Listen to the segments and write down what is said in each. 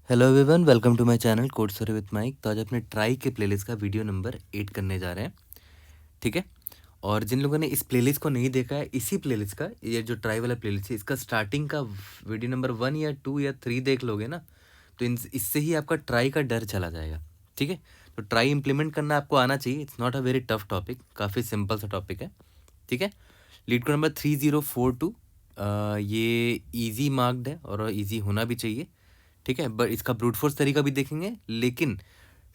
Hello everyone, welcome to my channel code story with Mike. तो आज अपने try के प्लेलिस्ट का वीडियो नंबर 8 करने जा रहे हैं। ठीक है। और जिन लोगों ने इस प्लेलिस्ट को नहीं देखा है, इसी प्लेलिस्ट का, ये जो ट्राई वाला प्लेलिस्ट है, इसका स्टार्टिंग का वीडियो नंबर 1 या 2 या 3 देख लोगे ना, तो इससे ही आपका ट्राई का डर चला जाएगा। ठीक है। तो ट्राई इम्प्लीमेंट करना आपको आना चाहिए। It's not a very tough topic, काफ़ी सिंपल सा टॉपिक है। ठीक है। Leet code number 3042। ये ईजी मार्क्ड है और ईजी होना भी चाहिए। ठीक है। बट इसका ब्रूट फोर्स तरीका भी देखेंगे, लेकिन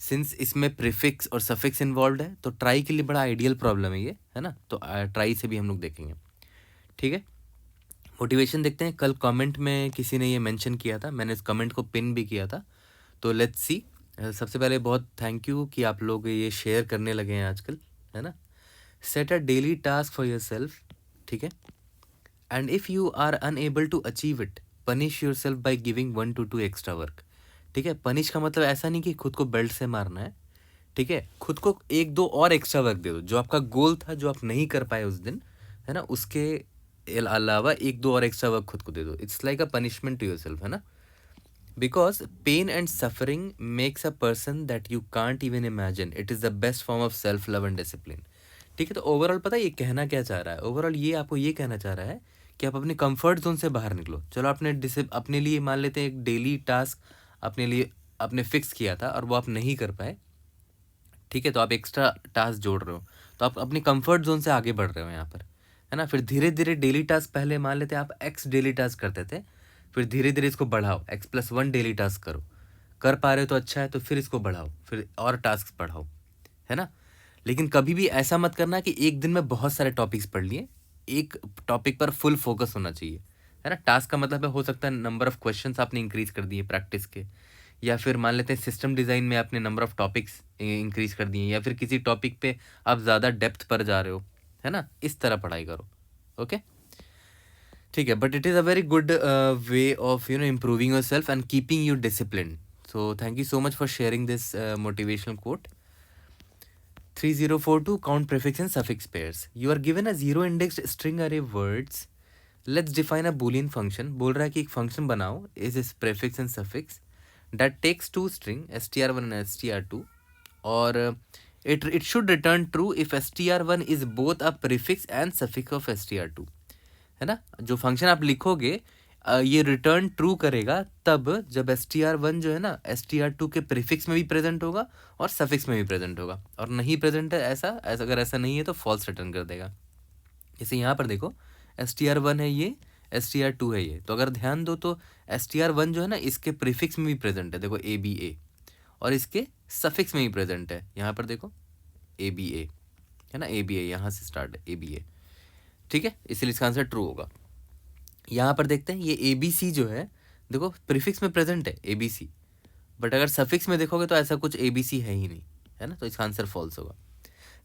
सिंस इसमें प्रीफिक्स और सफिक्स इन्वॉल्व है तो ट्राई के लिए बड़ा आइडियल प्रॉब्लम है ये, है ना। तो ट्राई से भी हम लोग देखेंगे। ठीक है। मोटिवेशन देखते हैं। कल कमेंट में किसी ने ये मेंशन किया था, मैंने इस कमेंट को पिन भी किया था। तो लेट्स सी। सबसे पहले बहुत थैंक यू कि आप लोग ये शेयर करने लगे हैं आजकल, है ना। Set a daily task for yourself. ठीक है। And if you are unable to achieve it, punish yourself by giving 1 to 2 extra work. ठीक है। पनिश का मतलब ऐसा नहीं कि खुद को बेल्ट से मारना है। ठीक है। खुद को 1-2 और एक्स्ट्रा वर्क दे दो, जो आपका गोल था, जो आप नहीं कर पाए उस दिन, है ना, उसके अलावा 1-2 और एक्स्ट्रा वर्क खुद को दे दो। It's like a punishment to yourself, है ना। Because pain and suffering makes a person that you can't even imagine. It is the best form of self love and discipline. ठीक है। तो overall पता है ये कहना क्या चाह रहा है? ओवरऑल ये आपको ये कहना चाह रहा है कि आप अपने कंफर्ट जोन से बाहर निकलो। चलो, आपने अपने लिए मान लेते हैं एक डेली टास्क अपने लिए आपने फिक्स किया था और वो आप नहीं कर पाए। ठीक है। तो आप एक्स्ट्रा टास्क जोड़ रहे हो, तो आप अपने कंफर्ट जोन से आगे बढ़ रहे हो यहाँ पर, है ना। फिर धीरे धीरे डेली टास्क, पहले मान लेते हैं आप एक्स डेली टास्क करते थे, फिर धीरे धीरे इसको बढ़ाओ, x+1 डेली टास्क करो। कर पा रहे हो तो अच्छा है, तो फिर इसको बढ़ाओ, फिर और टास्क बढ़ाओ, है ना। लेकिन कभी भी ऐसा मत करना कि एक दिन में बहुत सारे टॉपिक्स पढ़ लिए। एक टॉपिक पर फुल फोकस होना चाहिए, है ना। टास्क का मतलब है, हो सकता है नंबर ऑफ क्वेश्चंस आपने इंक्रीज कर दिए प्रैक्टिस के, या फिर मान लेते हैं सिस्टम डिज़ाइन में आपने नंबर ऑफ टॉपिक्स इंक्रीज कर दिए, या फिर किसी टॉपिक पे आप ज़्यादा डेप्थ पर जा रहे हो, है ना। इस तरह पढ़ाई करो। ओके। ठीक है। But it is a very good way of improving your self and keeping you discipline. So thank you so much for sharing this motivational quote. 3042 count prefix and suffix pairs. You are given a zero indexed string array words. Let's define a boolean function. बोल रहा है कि एक function बनाओ is prefix and suffix that takes two string str1 and str2, और it should return true if str1 is both a prefix and suffix of str2, है ना। जो फंक्शन आप लिखोगे ये रिटर्न ट्रू करेगा तब जब str1 जो है ना str2 के प्रीफिक्स में भी प्रेजेंट होगा और सफिक्स में भी प्रेजेंट होगा, और नहीं प्रेजेंट है ऐसा अगर ऐसा नहीं है तो फॉल्स रिटर्न कर देगा। जैसे यहाँ पर देखो, str1 है ये, str2 है ये, तो अगर ध्यान दो तो str1 जो है ना इसके प्रीफिक्स में भी प्रेजेंट है, देखो ABA, और इसके सफिक्स में भी प्रेजेंट है, यहाँ पर देखो ABA, है ना। ABA यहाँ से स्टार्ट है, ABA। ठीक है। इसलिए इसका आंसर ट्रू होगा। यहाँ पर देखते हैं ये ABC जो है, देखो प्रीफिक्स में प्रेजेंट है ABC, बट अगर सफिक्स में देखोगे तो ऐसा कुछ ABC है ही नहीं, है ना। तो इसका आंसर फॉल्स होगा।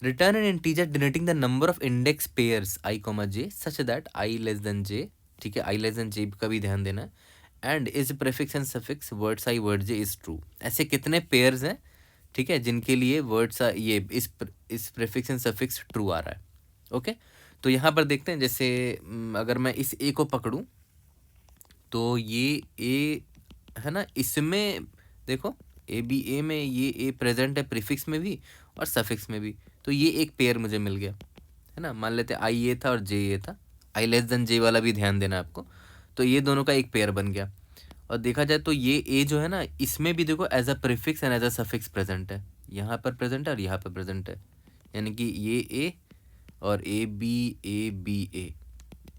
Return N integer denoting the number of index pairs I, J such that I<J। ठीक है। I<J का भी ध्यान देना है। And is prefix and suffix words I word J is true. ऐसे कितने पेयर्स हैं, ठीक है, जिनके लिए वर्ड्स ये इस प्रीफिक्स एंड सफिक्स ट्रू आ रहा है। ओके। तो यहाँ पर देखते हैं, जैसे अगर मैं इस A को पकड़ूं तो ये A, है ना, इसमें देखो ABA में ये A प्रेजेंट है प्रीफिक्स में भी और सफिक्स में भी, तो ये एक पेयर मुझे मिल गया, है ना। मान लेते I ये था और J ये था, I<J वाला भी ध्यान देना आपको। तो ये दोनों का एक पेयर बन गया। और देखा जाए तो ये A जो है ना, इसमें भी देखो as a prefix and as a suffix present है, यहाँ पर प्रेजेंट है और यहाँ पर प्रेजेंट है, यानी कि ये A और A B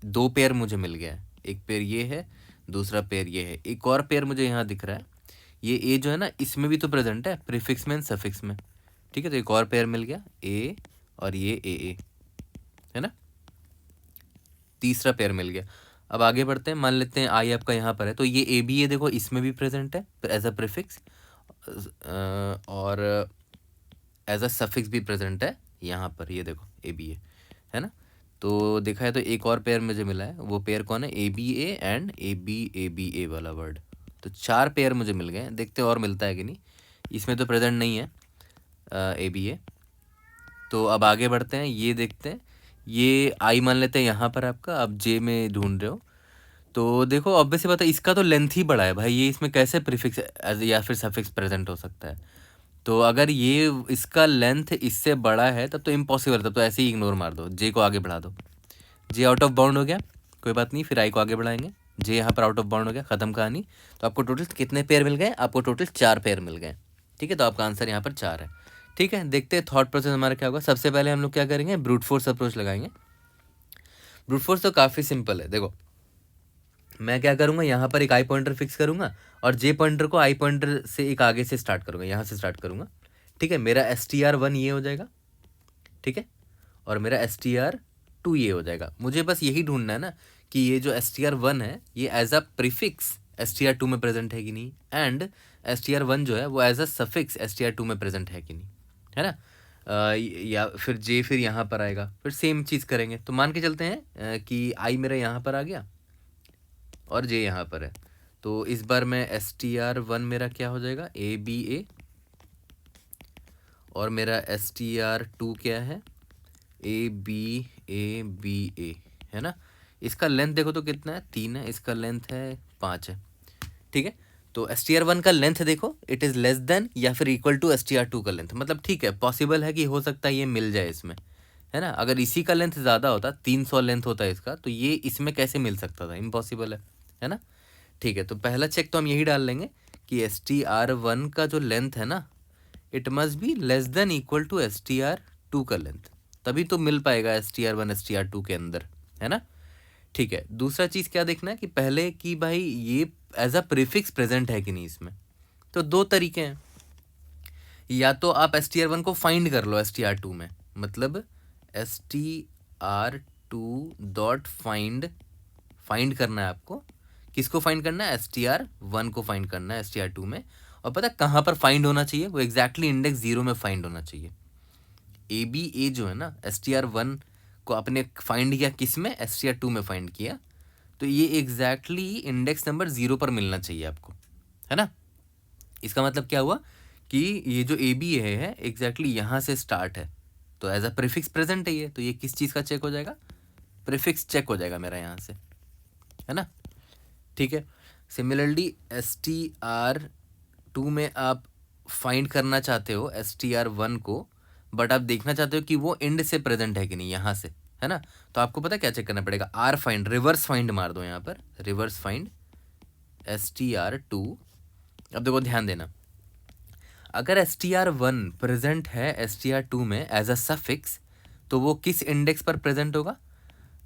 दो पेयर मुझे मिल गया है। एक पेयर ये है, दूसरा पेयर ये है, एक और पेयर मुझे यहाँ दिख रहा है, ये A जो है ना इसमें भी तो प्रेजेंट है प्रीफिक्स में एंड सफिक्स में। ठीक है। तो एक और पेयर मिल गया A और ये AA, है ना। तीसरा पेयर मिल गया। अब आगे बढ़ते हैं, मान लेते हैं I आपका यहाँ पर है, तो ये ABA देखो इसमें भी प्रेजेंट है एज अ प्रीफिक्स, और एज अ सफिक्स भी प्रेजेंट है यहाँ पर, ये देखो ABA, है ना। तो देखा है तो एक और पेयर मुझे मिला है, वो पेयर कौन है? ABA एंड ABA वाला वर्ड। तो 4 पेयर मुझे मिल गए। देखते और मिलता है कि नहीं। इसमें तो प्रेजेंट नहीं है ABA। तो अब आगे बढ़ते हैं, ये देखते हैं, ये I मान लेते हैं यहाँ पर आपका, अब J में ढूंढ रहे हो, तो देखो ऑब्वियस सी बात है, इसका तो लेंथ ही बड़ा है भाई, ये इसमें कैसे प्रीफिक्स या फिर सफिक्स प्रेजेंट हो सकता है। तो अगर ये इसका लेंथ इससे बड़ा है तब तो इम्पॉसिबल, तब तो ऐसे ही इग्नोर मार दो, जे को आगे बढ़ा दो। जे आउट ऑफ बाउंड हो गया, कोई बात नहीं, फिर आई को आगे बढ़ाएंगे। जे यहाँ पर आउट ऑफ बाउंड हो गया, खत्म कहानी। तो आपको टोटल कितने पेयर मिल गए? आपको टोटल 4 पेयर मिल गए। ठीक है, तो आपका आंसर यहाँ पर 4 है। ठीक है, देखते हैं थॉट प्रोसेस हमारा क्या होगा। सबसे पहले हम लोग क्या करेंगे, ब्रूट फोर्स अप्रोच लगाएंगे। ब्रूट फोर्स तो काफ़ी सिंपल है। देखो मैं क्या करूँगा, यहाँ पर एक आई पॉइंटर फिक्स करूँगा और जे पॉइंटर को आई पॉइंटर से एक आगे से स्टार्ट करूँगा, यहाँ से स्टार्ट करूँगा। ठीक है, मेरा STR1 ये हो जाएगा। ठीक है, और मेरा STR2 ये हो जाएगा। मुझे बस यही ढूंढना है ना कि ये जो STR1 है ये एज अ प्रीफिक्स STR2 में प्रेजेंट है कि नहीं, एंड STR1 जो है वो एज अ सफिक्स STR2 में प्रेजेंट है कि नहीं, है ना। या फिर जे फिर यहाँ पर आएगा, फिर सेम चीज़ करेंगे। तो मान के चलते हैं कि आई मेरा यहाँ पर आ गया और जे यहाँ पर है। तो इस बार मैं STR1 मेरा क्या हो जाएगा, ABA, और मेरा STR2 क्या है, ABA, है ना। इसका लेंथ देखो तो कितना है, 3 है, इसका लेंथ है 5 है। ठीक है, तो STR1 का लेंथ देखो, इट इज़ लेस देन या फिर इक्वल टू STR2 का लेंथ। मतलब ठीक है, पॉसिबल है कि हो सकता है ये मिल जाए इसमें, है ना। अगर इसी का लेंथ ज़्यादा होता, 300 लेंथ होता है इसका, तो ये इसमें कैसे मिल सकता था, इम्पॉसिबल है ना। ठीक है, तो पहला चेक तो हम यही डाल लेंगे कि STR1 का जो लेंथ है ना, it must be less than equal to STR2 का लेंथ, तभी तो मिल पाएगा STR1 STR2 के अंदर, है ना। ठीक है, दूसरा चीज़ क्या देखना है कि पहले कि भाई ये एज अ प्रीफिक्स प्रेजेंट है कि नहीं इसमें। तो 2 तरीके हैं, या तो आप STR1 को फाइंड कर लो STR2 में, मतलब STR2 डॉट फाइंड करना है आपको। किसको फाइंड करना है, STR1 को फाइंड करना है STR2 में। और पता है कहाँ पर फाइंड होना चाहिए, वो एग्जैक्टली इंडेक्स 0 में फाइंड होना चाहिए। ABA जो है ना, STR1 को आपने फाइंड किया किस में, STR2 में फाइंड किया, तो ये एग्जैक्टली इंडेक्स नंबर 0 पर मिलना चाहिए आपको, है ना। इसका मतलब क्या हुआ कि ये जो ABA है एग्जैक्टली यहाँ से स्टार्ट है, तो एज अ प्रीफिक्स प्रेजेंट है ये, तो ये किस चीज़ का चेक हो जाएगा, प्रीफिक्स चेक हो जाएगा मेरा यहाँ से, है ना। ठीक है, सिमिलरली STR2 में आप फाइंड करना चाहते हो STR1 को, बट आप देखना चाहते हो कि वो एंड से प्रेजेंट है कि नहीं, यहाँ से, है ना। तो आपको पता क्या चेक करना पड़ेगा, R फाइंड, रिवर्स फाइंड मार दो यहाँ पर, रिवर्स फाइंड STR2। अब देखो ध्यान देना, अगर STR1 प्रेजेंट है STR2 में एज अ सफिक्स, तो वो किस इंडेक्स पर प्रेजेंट होगा।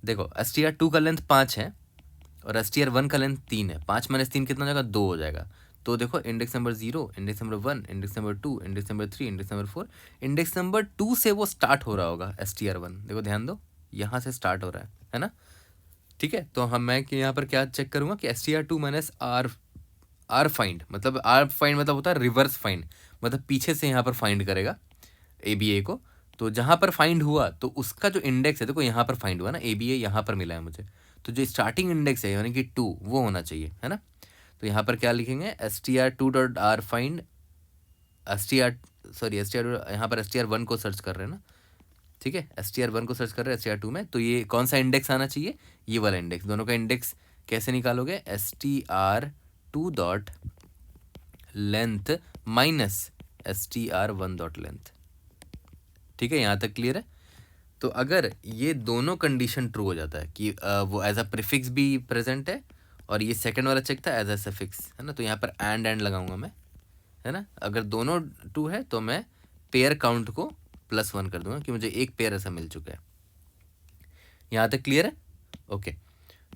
देखो STR2 का लेंथ 5 है और STR1 का लेंथ 3 है, 5 माइनस 3 कितना हो जाएगा, 2 हो जाएगा। तो देखो index number 0, index number 1, index number 2, index number 3, index number 4, index number 2 से वो स्टार्ट हो रहा होगा STR1। देखो ध्यान दो, यहाँ से स्टार्ट हो रहा है ना। ठीक है, तो मैं कि यहाँ पर क्या चेक करूँगा कि STR2 माइनस आर फाइंड, मतलब आर फाइंड मतलब होता है रिवर्स फाइंड, मतलब पीछे से यहाँ पर फाइंड करेगा ABA को। तो जहाँ पर फाइंड हुआ तो उसका जो इंडेक्स है, देखो यहाँ पर फाइंड हुआ ना, ABA यहाँ पर मिला है मुझे, तो जो स्टार्टिंग इंडेक्स है यानी कि 2 वो होना चाहिए, है ना। तो यहाँ पर क्या लिखेंगे, STR2 dot are find STR यहाँ पर STR1 को सर्च कर रहे हैं ना। ठीक है, STR1 को सर्च कर रहे हैं STR2 में, तो ये कौन सा इंडेक्स आना चाहिए, ये वाला इंडेक्स। दोनों का इंडेक्स कैसे निकालोगे, STR2 dot length minus STR1 dot length. ठीक है, यहाँ तक क्लियर है। तो अगर ये दोनों कंडीशन ट्रू हो जाता है कि वो एज अ प्रीफिक्स भी प्रेजेंट है और ये सेकंड वाला चेक था एज अ सफिक्स, है ना, तो यहाँ पर एंड लगाऊंगा मैं, है ना। अगर दोनों ट्रू है तो मैं पेयर काउंट को +1 कर दूंगा कि मुझे एक पेयर ऐसा मिल चुका है। यहाँ तक क्लियर है, ओके।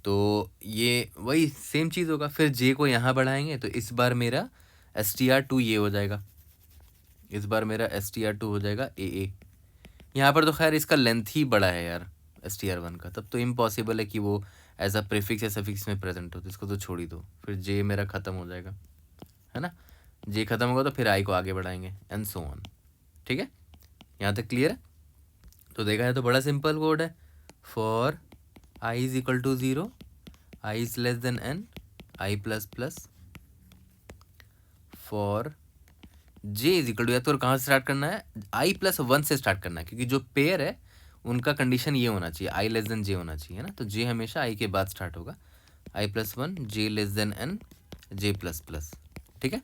तो ये वही सेम चीज़ होगा, फिर जे को यहाँ बढ़ाएंगे तो इस बार मेरा STR2 ये हो जाएगा, इस बार मेरा STR2 हो जाएगा AA। यहाँ पर तो खैर इसका लेंथ ही बड़ा है यार STR1 का, तब तो इम्पॉसिबल है कि वो एज अ प्रीफिक्स या सफिक्स में प्रेजेंट हो, तो इसको तो छोड़ ही दो, फिर जे मेरा ख़त्म हो जाएगा, है ना। जे ख़त्म होगा तो फिर आई को आगे बढ़ाएंगे एंड सो ऑन। ठीक है, यहाँ तक क्लियर है। तो देखा है तो बड़ा सिंपल कोड है, for i is equal to 0, i is less than n, i plus plus, for j is equal to, या तो कहाँ से स्टार्ट करना है, i+1 से स्टार्ट करना है, क्योंकि जो पेयर है उनका कंडीशन ये होना चाहिए i लेस देन जे होना चाहिए, है ना। तो जे हमेशा i के बाद स्टार्ट होगा, i+1 j less than n j++, ठीक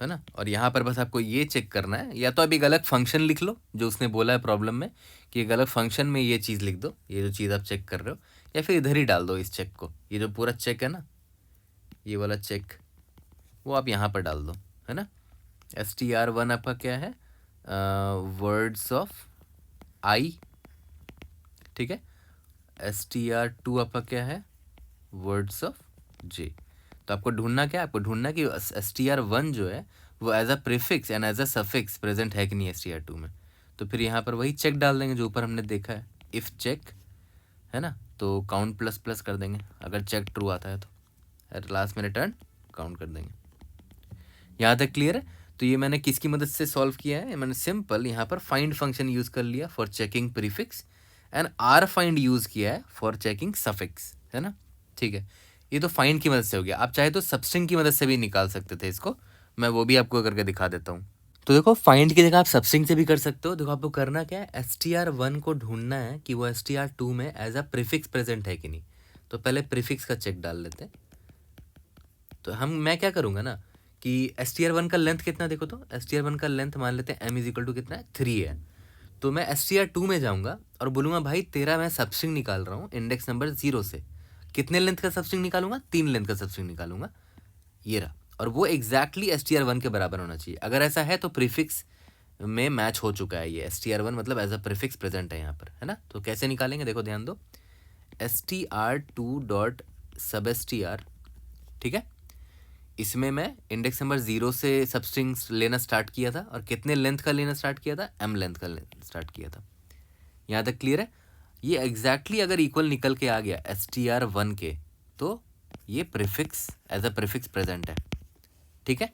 है ना। और यहाँ पर बस आपको ये चेक करना है, या तो आप एक अलग फंक्शन लिख लो जो उसने बोला है प्रॉब्लम में, कि एक अलग फंक्शन में ये चीज़ लिख दो, ये जो चीज़ आप चेक कर रहे हो, या फिर इधर ही डाल दो इस चेक को, ये जो पूरा चेक है ना, ये वाला चेक, वो आप यहाँ पर डाल दो, है ना। str1 आपका क्या है, वर्ड्स ऑफ आई, ठीक है। str2 आपका क्या है, वर्ड्स ऑफ जे। तो आपको ढूंढना क्या है, आपको ढूंढना कि str1 जो है वो as a prefix and as a suffix present है कि नहीं str2 में। तो फिर यहाँ पर वही चेक डाल देंगे जो ऊपर हमने देखा है, इफ़ चेक, है ना। तो काउंट प्लस प्लस कर देंगे, अगर चेक ट्रू आता है तो लास्ट में रिटर्न काउंट कर देंगे। यहाँ तक क्लियर है। तो ये मैंने किसकी मदद से सॉल्व किया है, मैंने सिंपल यहाँ पर फाइंड फंक्शन यूज़ कर लिया for checking prefix, and r find use किया है फॉर चेकिंग सफिक्स, है ना। ठीक है, ये तो फाइंड की मदद से हो गया। आप चाहे तो सबस्ट्रिंग की मदद से भी निकाल सकते थे इसको, मैं वो भी आपको करके दिखा देता हूँ। तो देखो, फाइंड की जगह आप सबस्ट्रिंग से भी कर सकते हो। देखो, आपको करना क्या है, str1 को ढूंढना है कि वो str2 में एज अ प्रीफिक्स प्रेजेंट है कि नहीं। तो पहले प्रीफिक्स का चेक डाल लेते हैं। तो मैं क्या करूँगा ना कि str1 का लेंथ कितना, देखो तो str1 का लेंथ मान लेते हैं m इज इक्वल टू कितना है, 3 है। तो मैं str2 में जाऊँगा और बोलूँगा भाई तेरा मैं सबस्ट्रिंग निकाल रहा हूँ इंडेक्स नंबर 0 से। कितने लेंथ का सबस्ट्रिंग निकालूंगा, 3 लेंथ का सबस्ट्रिंग निकालूंगा, ये रहा। और वो एग्जैक्टली str1 के बराबर होना चाहिए। अगर ऐसा है तो प्रीफिक्स में मैच हो चुका है ये str1, मतलब एज अ प्रीफिक्स प्रेजेंट है यहाँ पर, है ना। तो कैसे निकालेंगे, देखो ध्यान दो, str2 डॉट सब str, ठीक है। इसमें मैं इंडेक्स नंबर 0 से सबस्ट्रिंग्स लेना स्टार्ट किया था, और कितने लेंथ का लेना स्टार्ट किया था, m लेंथ का स्टार्ट किया था। यहाँ तक क्लियर है। ये एग्जैक्टली अगर इक्वल निकल के आ गया str1 के, तो ये prefix as a prefix present है, ठीक है।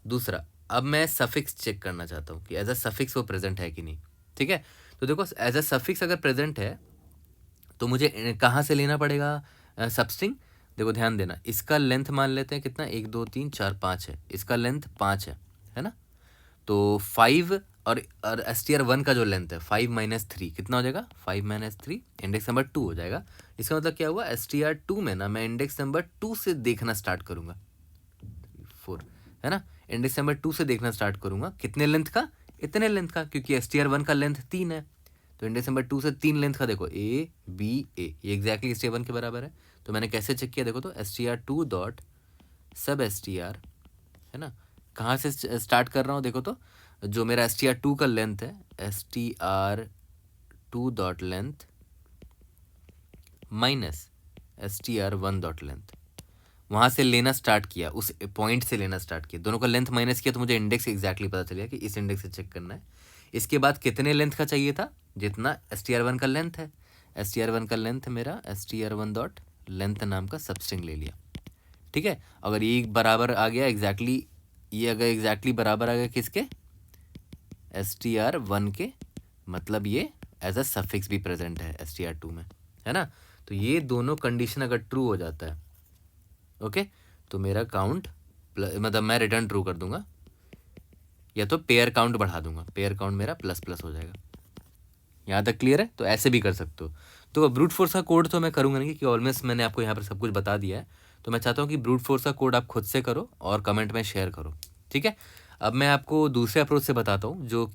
दूसरा, अब मैं सफिक्स चेक करना चाहता हूँ कि एज अ सफिक्स वो प्रेजेंट है कि नहीं, ठीक है। तो देखो, एज अ सफिक्स अगर प्रेजेंट है तो मुझे कहाँ से लेना पड़ेगा सबस्ट्रिंग। देखो ध्यान देना, इसका लेंथ मान लेते हैं कितना, 1 2 3 4 5 है, इसका लेंथ 5 है ना। तो 5 और str1 का जो लेंथ है 5 माइनस 3 कितना हो जाएगा, 5 माइनस 3 इंडेक्स नंबर 2 हो जाएगा। इसका मतलब क्या हुआ, str2 में ना मैं इंडेक्स नंबर 2 से देखना स्टार्ट करूँगा, 4, है ना। इंडेक्स नंबर 2 से देखना स्टार्ट करूँगा, कितने लेंथ का, इतने लेंथ का, क्योंकि str1 का लेंथ 3 है। तो इंडेक्स नंबर 2 से 3 लेंथ का, देखो ए बी ए, ये एग्जैक्टली str1 के बराबर है। तो मैंने कैसे चेक किया, देखो तो str2 डॉट सब str, है ना। कहाँ से स्टार्ट कर रहा हूँ, देखो तो जो मेरा str2 का लेंथ है, str2 dot length minus str1 dot length, वहाँ से लेना स्टार्ट किया, उस पॉइंट से लेना स्टार्ट किया, दोनों का लेंथ माइनस किया, तो मुझे इंडेक्स एग्जैक्टली पता चल गया कि इस इंडेक्स से चेक करना है। इसके बाद कितने लेंथ का चाहिए था, जितना str1 का लेंथ है, str1 का लेंथ मेरा str1 डॉट लेंथ नाम का सबस्ट्रिंग ले लिया, ठीक है। अगर ये बराबर आ गया एग्जैक्टली, ये अगर एग्जैक्टली बराबर आ गया किसके, str1 के, मतलब ये एज अ सफिक्स भी प्रेजेंट है str2 में, है ना। तो ये दोनों कंडीशन अगर ट्रू हो जाता है, ओके, तो मेरा काउंट मतलब मैं रिटर्न ट्रू कर दूंगा, या तो पेयर काउंट बढ़ा दूंगा, पेयर काउंट मेरा प्लस प्लस हो जाएगा। यहाँ तक क्लियर है। तो ऐसे भी कर सकते हो। तो ब्रूट फोर्स का कोड तो मैं करूँगा नहीं, क्योंकि ऑलमोस्ट मैंने आपको यहाँ पर सब कुछ बता दिया है। तो मैं चाहता हूँ कि ब्रूट फोर्स का कोड आप खुद से करो और कमेंट में शेयर करो, ठीक है। अब मैं आपको दूसरे अप्रोच से बताता हूँ, जो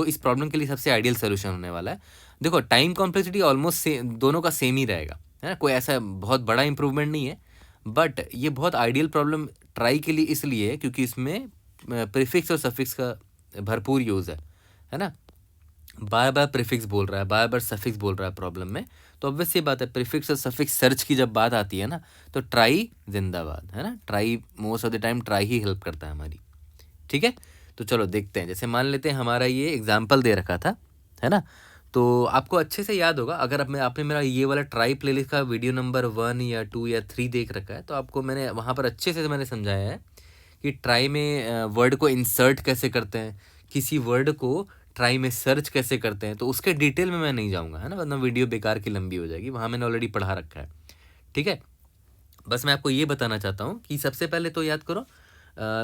इस प्रॉब्लम के लिए सबसे आइडियल सोल्यूशन होने वाला है। देखो, टाइम कॉम्प्लेक्सिटी ऑलमोस्ट दोनों का सेम ही रहेगा, है ना, कोई ऐसा बहुत बड़ा इंप्रूवमेंट नहीं है। बट ये बहुत आइडियल प्रॉब्लम ट्राई के लिए इसलिए है क्योंकि इसमें प्रीफिक्स और सफिक्स का भरपूर यूज़ है ना। बार बार प्रीफिक्स बोल रहा है, बार बार सफिक्स बोल रहा है प्रॉब्लम में। तो ऑब्वियस ये बात है, प्रीफिक्स और सफिक्स सर्च की जब बात आती है ना, तो ट्राई जिंदाबाद, है ना। Try most of the time try he help करता है हमारी, ठीक है। तो चलो देखते हैं, जैसे मान लेते हैं हमारा ये एग्जाम्पल दे रखा था, है ना। तो आपको अच्छे से याद होगा, अगर आपने मेरा ये वाला ट्राई प्लेलिस्ट का वीडियो नंबर 1 या 2 या 3 देख रखा है, तो आपको मैंने वहाँ पर अच्छे से मैंने समझाया है कि ट्राई में वर्ड को इंसर्ट कैसे करते हैं, किसी वर्ड को ट्राई में सर्च कैसे करते हैं। तो उसके डिटेल में मैं नहीं जाऊँगा, है ना, वरना वीडियो बेकार की लंबी हो जाएगी, वहाँ मैंने ऑलरेडी पढ़ा रखा है, ठीक है। बस मैं आपको ये बताना चाहता हूँ कि सबसे पहले तो याद करो,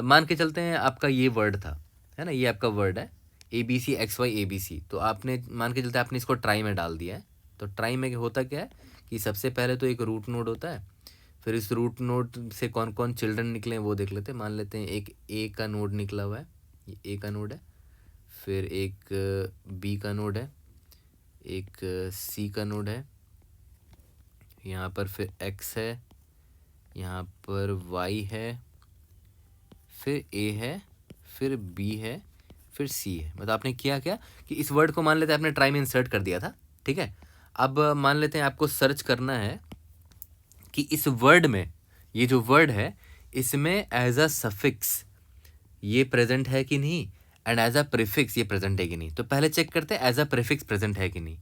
मान के चलते हैं आपका ये वर्ड था, है ना, ये आपका वर्ड है ABC XY ABC। तो आपने मान के चलते आपने इसको ट्राई में डाल दिया है। तो ट्राई में होता क्या है कि सबसे पहले तो एक रूट नोड होता है, फिर इस रूट नोड से कौन कौन चिल्ड्रन निकले हैं वो देख लेते हैं। मान लेते हैं एक ए का नोड निकला हुआ है, ये ए का नोड है, फिर एक बी का नोड है, एक सी का नोड है, यहाँ पर फिर एक्स है, यहाँ पर वाई है, फिर ए है, फिर बी है, फिर सी है। मतलब आपने किया क्या कि इस वर्ड को मान लेते हैं आपने ट्राई में इंसर्ट कर दिया था, ठीक है। अब मान लेते हैं आपको सर्च करना है कि इस वर्ड में, ये जो वर्ड है इसमें एज अ सफिक्स ये प्रेजेंट है कि नहीं, एंड एज अ प्रीफिक्स ये प्रेजेंट है कि नहीं। तो पहले चेक करते हैं एज अ प्रीफिक्स प्रेजेंट है कि नहीं।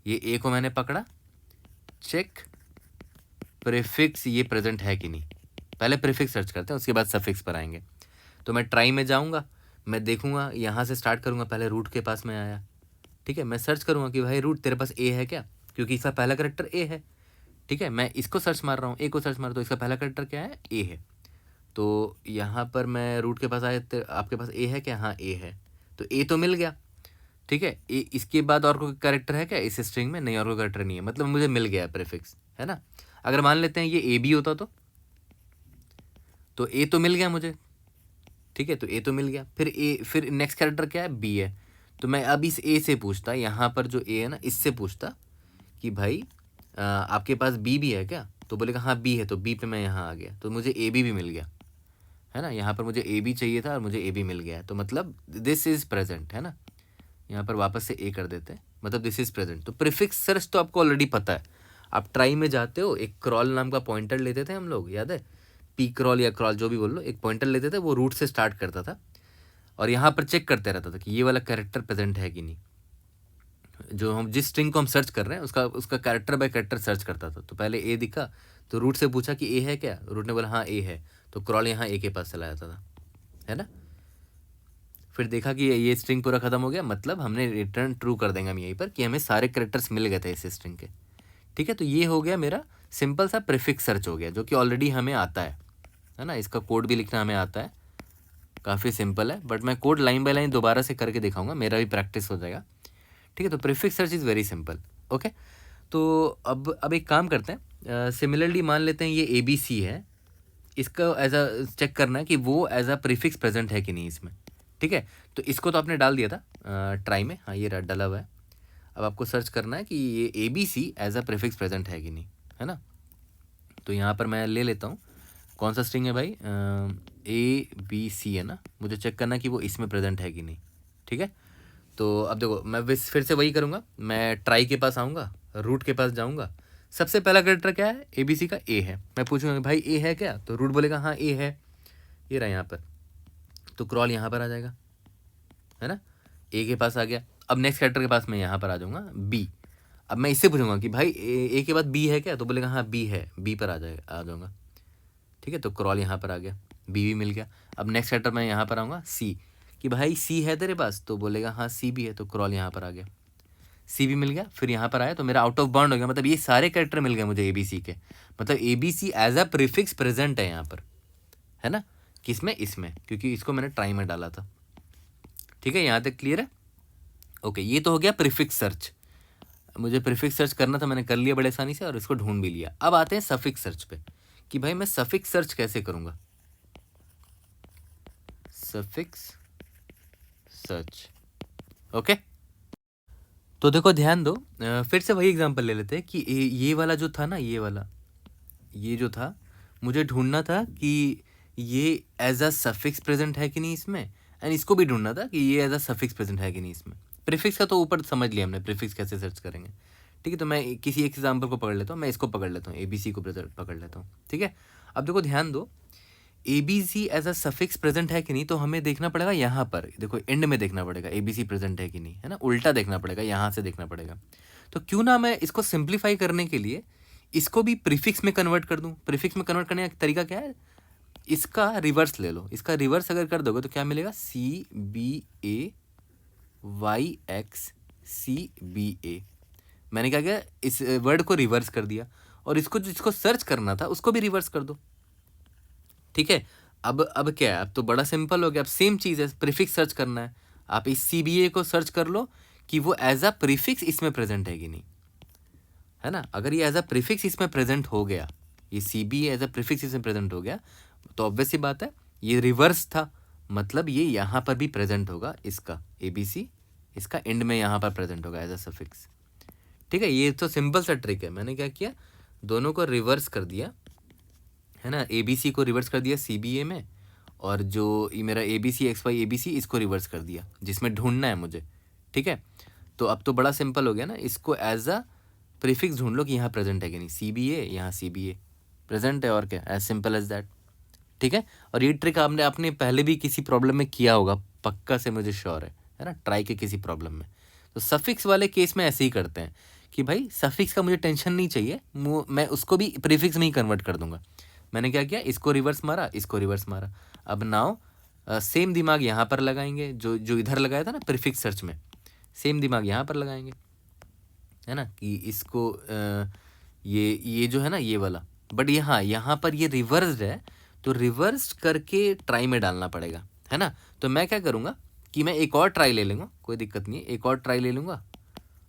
ये ए को मैंने पकड़ा, चेक प्रीफिक्स ये प्रेजेंट है कि नहीं। पहले प्रीफिक्स सर्च करते हैं, उसके बाद सफिक्स पर आएंगे। तो मैं ट्राई में जाऊंगा, मैं देखूंगा, यहाँ से स्टार्ट करूंगा, पहले रूट के पास में आया, ठीक है। मैं सर्च करूंगा कि भाई रूट तेरे पास ए है क्या, क्योंकि इसका पहला करेक्टर ए है, ठीक है। मैं इसको सर्च मार रहा हूँ, ए को सर्च मार रहा हूँ, तो इसका पहला करेक्टर क्या है, ए है। तो यहाँ पर मैं रूट के पास आया, तो आपके पास ए है क्या, हाँ ए है, तो ए तो मिल गया, ठीक है। ए इसके बाद और कोई करेक्टर है क्या इस स्ट्रिंग में, नहीं और कोई करेक्टर नहीं है, मतलब मुझे मिल गया प्रीफिक्स, है ना। अगर मान लेते हैं ये ए बी होता तो ए तो मिल गया मुझे, ठीक है, तो ए तो मिल गया। फिर नेक्स्ट कैरेक्टर क्या है, बी है। तो मैं अब इस ए से पूछता, यहाँ पर जो ए है ना, इससे पूछता कि भाई आपके पास बी भी है क्या, तो बोलेगा हाँ बी है, तो बी पे मैं यहाँ आ गया, तो मुझे ए बी भी मिल गया, है ना। यहाँ पर मुझे ए बी चाहिए था और मुझे ए बी मिल गया, तो मतलब दिस इज़ प्रेजेंट, है ना। यहाँ पर वापस से ए कर देते हैं, मतलब दिस इज़ प्रेजेंट। तो प्रीफिक्स सर्च तो आपको ऑलरेडी पता है, आप ट्राई में जाते हो, एक क्रॉल नाम का पॉइंटर लेते थे हम लोग, याद है, पी क्रॉल या क्रॉल जो भी बोल लो, एक पॉइंटर लेते थे, वो रूट से स्टार्ट करता था और यहाँ पर चेक करते रहता था कि ये वाला कैरेक्टर प्रेजेंट है कि नहीं। जो हम जिस स्ट्रिंग को हम सर्च कर रहे हैं उसका कैरेक्टर बाय कैरेक्टर सर्च करता था। तो पहले ए दिखा तो रूट से पूछा कि ए है क्या, रूट ने बोला हाँ ए है, तो क्रॉल यहाँ ए के पास चला जाता था, है ना। फिर देखा कि ये स्ट्रिंग पूरा खत्म हो गया, मतलब हमने रिटर्न ट्रू कर देंगे हम यहीं पर कि हमें सारे कैरेक्टर्स मिल गए थे इस स्ट्रिंग के, ठीक है। तो ये हो गया मेरा सिंपल सा प्रीफिक्स सर्च हो गया, जो कि ऑलरेडी हमें आता है ना। इसका कोड भी लिखना हमें आता है, काफ़ी सिंपल है, बट मैं कोड लाइन बाय लाइन दोबारा से करके दिखाऊंगा, मेरा भी प्रैक्टिस हो जाएगा, ठीक है। तो prefix search is very simple, okay. तो अब एक काम करते हैं, सिमिलरली मान लेते हैं ये ए बी सी है, इसका एज अ चेक करना है कि वो एज अ प्रीफिक्स प्रेजेंट है कि नहीं इसमें, ठीक है। तो इसको तो आपने डाल दिया था ट्राई में, हाँ ये डाला हुआ है। अब आपको सर्च करना है कि ये A B C as a prefix present है कि नहीं, है ना। तो यहाँ पर मैं ले लेता हूँ, कौन सा स्ट्रिंग है भाई, ए बी सी है ना, मुझे चेक करना कि वो इसमें प्रेजेंट है कि नहीं, ठीक है। तो अब देखो मैं फिर से वही करूँगा, मैं ट्राई के पास आऊँगा, रूट के पास जाऊँगा, सबसे पहला कैरेक्टर क्या है, ए बी सी का ए है। मैं पूछूंगा भाई ए है क्या, तो रूट बोलेगा हाँ ए है, ये रहा यहाँ पर, तो क्रॉल यहाँ पर आ जाएगा, है ना, ए के पास आ गया। अब नेक्स्ट कैरेक्टर के पास मैं यहाँ पर आ जाऊँगा, बी। अब मैं इससे पूछूंगा कि भाई ए के बाद बी है क्या, तो बोलेगा हाँ बी है, बी पर आ जाऊँगा, ठीक है। तो क्रॉल यहाँ पर आ गया, बी भी मिल गया। अब नेक्स्ट कैरेक्टर मैं यहाँ पर आऊँगा, सी, कि भाई सी है तेरे पास, तो बोलेगा हाँ सी भी है, तो क्रॉल यहाँ पर आ गया, सी भी मिल गया। फिर यहाँ पर आया तो मेरा आउट ऑफ बाउंड हो गया, मतलब ये सारे कैरेक्टर मिल गए मुझे ए बी सी के, मतलब A B C as a prefix present है यहाँ पर, है ना, किसमें, इसमें, क्योंकि इसको मैंने ट्राई में डाला था, ठीक है। यहाँ तक क्लियर है, ओके। ये तो हो गया प्रीफिक्स सर्च, मुझे प्रीफिक्स सर्च करना था, मैंने कर लिया बड़े आसानी से और इसको ढूंढ भी लिया। अब आते हैं सफिक्स सर्च पे, कि भाई मैं सफिक्स सर्च कैसे करूँगा, सफिक्स सर्च, ओके। तो देखो ध्यान दो, फिर से वही एग्जांपल ले लेते हैं कि ये वाला जो था ना, ये जो था, मुझे ढूंढना था कि ये एज अ सफिक्स प्रेजेंट है कि नहीं इसमें, एंड इसको भी ढूंढना था कि ये एज अ सफिक्स प्रेजेंट है कि नहीं इसमें। प्रीफिक्स का तो ऊपर समझ लिया हमने, प्रीफिक्स कैसे सर्च करेंगे, ठीक है। तो मैं किसी एक एग्जाम्पल को पकड़ लेता हूँ, मैं इसको पकड़ लेता हूँ, ए बी सी को पकड़ लेता हूँ, ठीक है। अब देखो ध्यान दो, A B C as a suffix present है कि नहीं, तो हमें देखना पड़ेगा यहाँ पर, देखो एंड में देखना पड़ेगा ए बी सी प्रेजेंट है कि नहीं, है ना, उल्टा देखना पड़ेगा, यहाँ से देखना पड़ेगा। तो क्यों ना मैं इसको सिंप्लीफाई करने के लिए इसको भी प्रीफिक्स में कन्वर्ट कर दूँ। प्रीफिक्स में कन्वर्ट करने का तरीका क्या है, इसका रिवर्स ले लो, इसका रिवर्स अगर कर दोगे तो क्या मिलेगा, सी बी ए वाई एक्स सी बी ए। मैंने क्या किया, इस वर्ड को रिवर्स कर दिया, और इसको जिसको सर्च करना था उसको भी रिवर्स कर दो, ठीक है। अब क्या है, अब तो बड़ा सिंपल हो गया। अब सेम चीज़ है, प्रीफिक्स सर्च करना है, आप इस सी बी ए को सर्च कर लो कि वो एज अ प्रीफिक्स इसमें प्रेजेंट है कि नहीं। है ना। अगर ये एज अ प्रीफिक्स इसमें प्रेजेंट हो गया, ये C B as a prefix इसमें प्रेजेंट हो गया, तो ऑब्वियस सी बात है ये रिवर्स था, मतलब ये यहाँ पर भी प्रेजेंट होगा, इसका ए बी सी इसका एंड में यहाँ पर प्रेजेंट होगा एज अ सफिक्स। ठीक है, ये तो सिंपल सा ट्रिक है। मैंने क्या किया, दोनों को रिवर्स कर दिया, है ना, ए बी सी को रिवर्स कर दिया सी बी ए में, और जो ये मेरा A B C X Y A B C इसको रिवर्स कर दिया जिसमें ढूंढना है मुझे। ठीक है, तो अब तो बड़ा सिंपल हो गया ना, इसको एज अ प्रीफिक्स ढूंढ लो कि यहाँ प्रेजेंट है कि नहीं, सी बी ए यहाँ सी बी ए प्रेजेंट है, और क्या, एज सिंपल एज दैट। ठीक है, और ये ट्रिक आपने अपने पहले भी किसी प्रॉब्लम में किया होगा, पक्का से मुझे श्योर है ना, ट्राई के किसी प्रॉब्लम में। तो सफिक्स वाले केस में ऐसे ही करते हैं कि भाई सफिक्स का मुझे टेंशन नहीं चाहिए, मैं उसको भी प्रीफिक्स में ही कन्वर्ट कर दूंगा। मैंने क्या किया, इसको रिवर्स मारा, इसको रिवर्स मारा। अब नाउ सेम दिमाग यहाँ पर लगाएंगे, जो जो इधर लगाया था ना प्रीफिक्स सर्च में, सेम दिमाग यहाँ पर लगाएंगे, है ना, कि इसको ये जो है ना ये वाला, बट यहाँ पर ये रिवर्स्ड है, तो रिवर्स करके ट्राई में डालना पड़ेगा, है ना। तो मैं क्या करूँगा कि मैं एक और ट्राई ले लूँगा, कोई दिक्कत नहीं है, एक और ट्राई ले लूँगा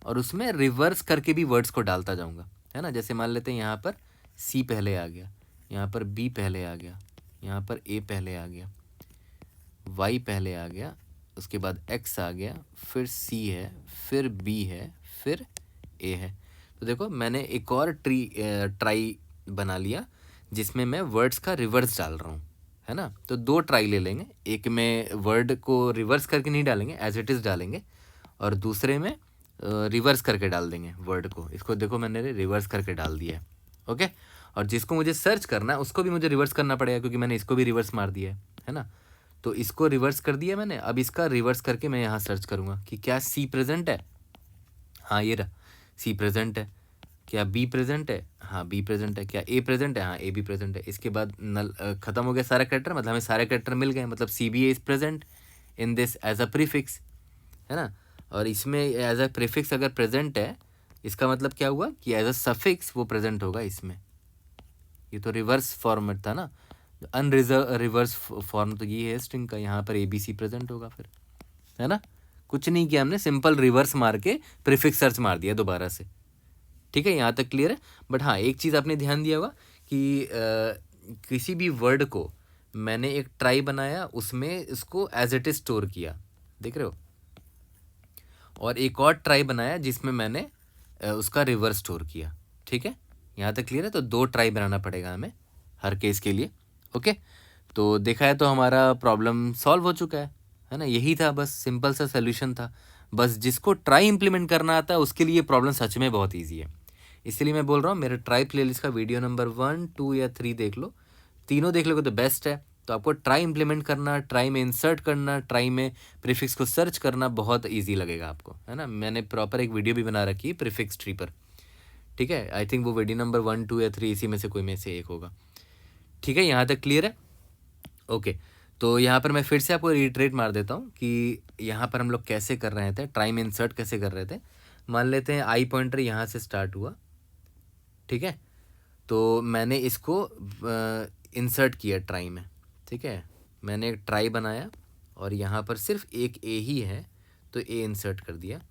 और उसमें रिवर्स करके भी वर्ड्स को डालता जाऊँगा, है ना। जैसे मान लेते हैं यहाँ पर सी पहले आ गया, यहाँ पर बी पहले आ गया, यहाँ पर ए पहले आ गया, वाई पहले आ गया, उसके बाद एक्स आ गया, फिर सी है, फिर बी है, फिर ए है। तो देखो मैंने एक और ट्राई बना लिया जिसमें मैं वर्ड्स का रिवर्स डाल रहा हूँ, है ना। तो दो ट्राई ले लेंगे, एक में वर्ड को रिवर्स करके नहीं डालेंगे, एज इट इज़ डालेंगे, और दूसरे में रिवर्स करके डाल देंगे वर्ड को। इसको देखो मैंने रिवर्स करके डाल दिया है, ओके। और जिसको मुझे सर्च करना है उसको भी मुझे रिवर्स करना पड़ेगा, क्योंकि मैंने इसको भी रिवर्स मार दिया है ना। तो इसको रिवर्स कर दिया मैंने, अब इसका रिवर्स करके मैं यहाँ सर्च करूँगा कि क्या सी प्रेजेंट है, हाँ ये रहा सी प्रेजेंट है। क्या बी प्रेजेंट है, हाँ बी प्रेजेंट है। क्या ए प्रेजेंट है, हाँ ए भी प्रेजेंट है। इसके बाद खत्म हो गया सारा कैरेक्टर, मतलब हमें सारे कैरेक्टर मिल गए, मतलब C B A is present in this as a prefix, है ना। और इसमें एज अ प्रीफिक्स अगर प्रेजेंट है, इसका मतलब क्या हुआ कि एज अ सफिक्स वो प्रेजेंट होगा इसमें। ये तो रिवर्स फॉर्मेट था ना, अनरिजर्व रिवर्स फॉर्म तो ये है स्ट्रिंग का, यहाँ पर ए बी सी प्रेजेंट होगा फिर, है ना। कुछ नहीं किया हमने, सिंपल रिवर्स मार के प्रीफिक्स सर्च मार दिया दोबारा से। ठीक है, यहाँ तक क्लियर है। बट हाँ एक चीज़ आपने ध्यान दिया होगा कि किसी भी वर्ड को मैंने एक ट्राई बनाया, उसमें इसको एज इट इज स्टोर किया, देख रहे हो, और एक और ट्राई बनाया जिसमें मैंने उसका रिवर्स स्टोर किया। ठीक है, यहाँ तक क्लियर है। तो दो ट्राई बनाना पड़ेगा हमें हर केस के लिए, ओके। तो देखा है तो हमारा प्रॉब्लम सॉल्व हो चुका है ना। यही था, बस सिंपल सा सोल्यूशन था। बस जिसको ट्राई इंप्लीमेंट करना आता है उसके लिए प्रॉब्लम सच में बहुत ईजी है। इसलिए मैं बोल रहा हूँ मेरे ट्राई प्लेलिस्ट का वीडियो नंबर 1, 2 या 3 देख लो, तीनों देख लोगे तो बेस्ट है। तो आपको ट्राई इंप्लीमेंट करना, ट्राई में इंसर्ट करना, ट्राई में प्रीफिक्स को सर्च करना बहुत इजी लगेगा आपको, है ना। मैंने प्रॉपर एक वीडियो भी बना रखी है प्रीफिक्स ट्री पर, ठीक है। आई थिंक वो वीडियो नंबर 1, 2 या 3 इसी में से कोई में से एक होगा। ठीक है, यहाँ तक क्लियर है, ओके। तो यहाँ पर मैं फिर से आपको रिट्रेट मार देता हूँ कि यहाँ पर हम लोग कैसे कर रहे थे, ट्राई में इंसर्ट कैसे कर रहे थे। मान लेते हैं आई पॉइंटर यहाँ से स्टार्ट हुआ, ठीक है। तो मैंने इसको इंसर्ट किया ट्राई में, ठीक है। मैंने एक ट्राई बनाया और यहाँ पर सिर्फ एक ए ही है, तो ए इंसर्ट कर दिया।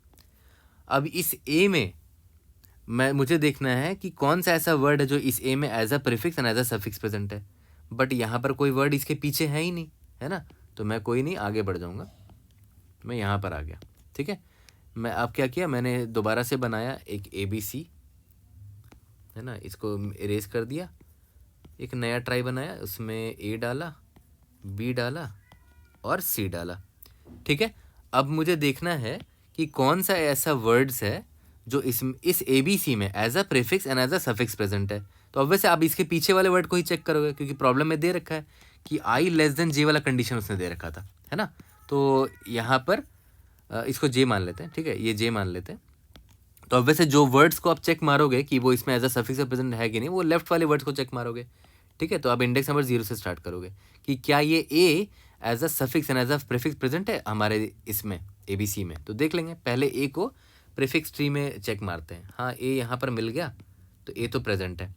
अब इस ए में मुझे देखना है कि कौन सा ऐसा वर्ड है जो इस ए में as a prefix and as a suffix present है, बट यहाँ पर कोई वर्ड इसके पीछे है ही नहीं, है ना। तो मैं कोई नहीं, आगे बढ़ जाऊँगा, मैं यहाँ पर आ गया, ठीक है। मैं अब क्या किया, मैंने दोबारा से बनाया एक ए बी सी, है ना, इसको इरेज कर दिया, एक नया ट्राई बनाया, उसमें ए डाला, बी डाला और सी डाला, ठीक है। अब मुझे देखना है कि कौन सा ऐसा वर्ड्स है जो इस ए बी सी में as a prefix and as a suffix present है। तो ऑब्वियसली आप इसके पीछे वाले वर्ड को ही चेक करोगे, क्योंकि प्रॉब्लम में दे रखा है कि आई लेस देन जे वाला कंडीशन उसने दे रखा था, है ना। तो यहाँ पर इसको जे मान लेते हैं, ठीक है, ये जे मान लेते हैं। तो ऑब्वियसली जो वर्ड्स को आप चेक मारोगे कि वो इसमें एज अ सफिक्स प्रेजेंट है कि नहीं, वो लेफ्ट वाले वर्ड्स को चेक मारोगे, ठीक है। तो आप इंडेक्स नंबर 0 से स्टार्ट करोगे कि क्या ये A as a suffix and as a prefix present है हमारे इसमें ए बी सी में। तो देख लेंगे, पहले ए को प्रीफिक्स ट्री में चेक मारते हैं, हाँ ए यहाँ पर मिल गया, तो ए तो प्रेजेंट है।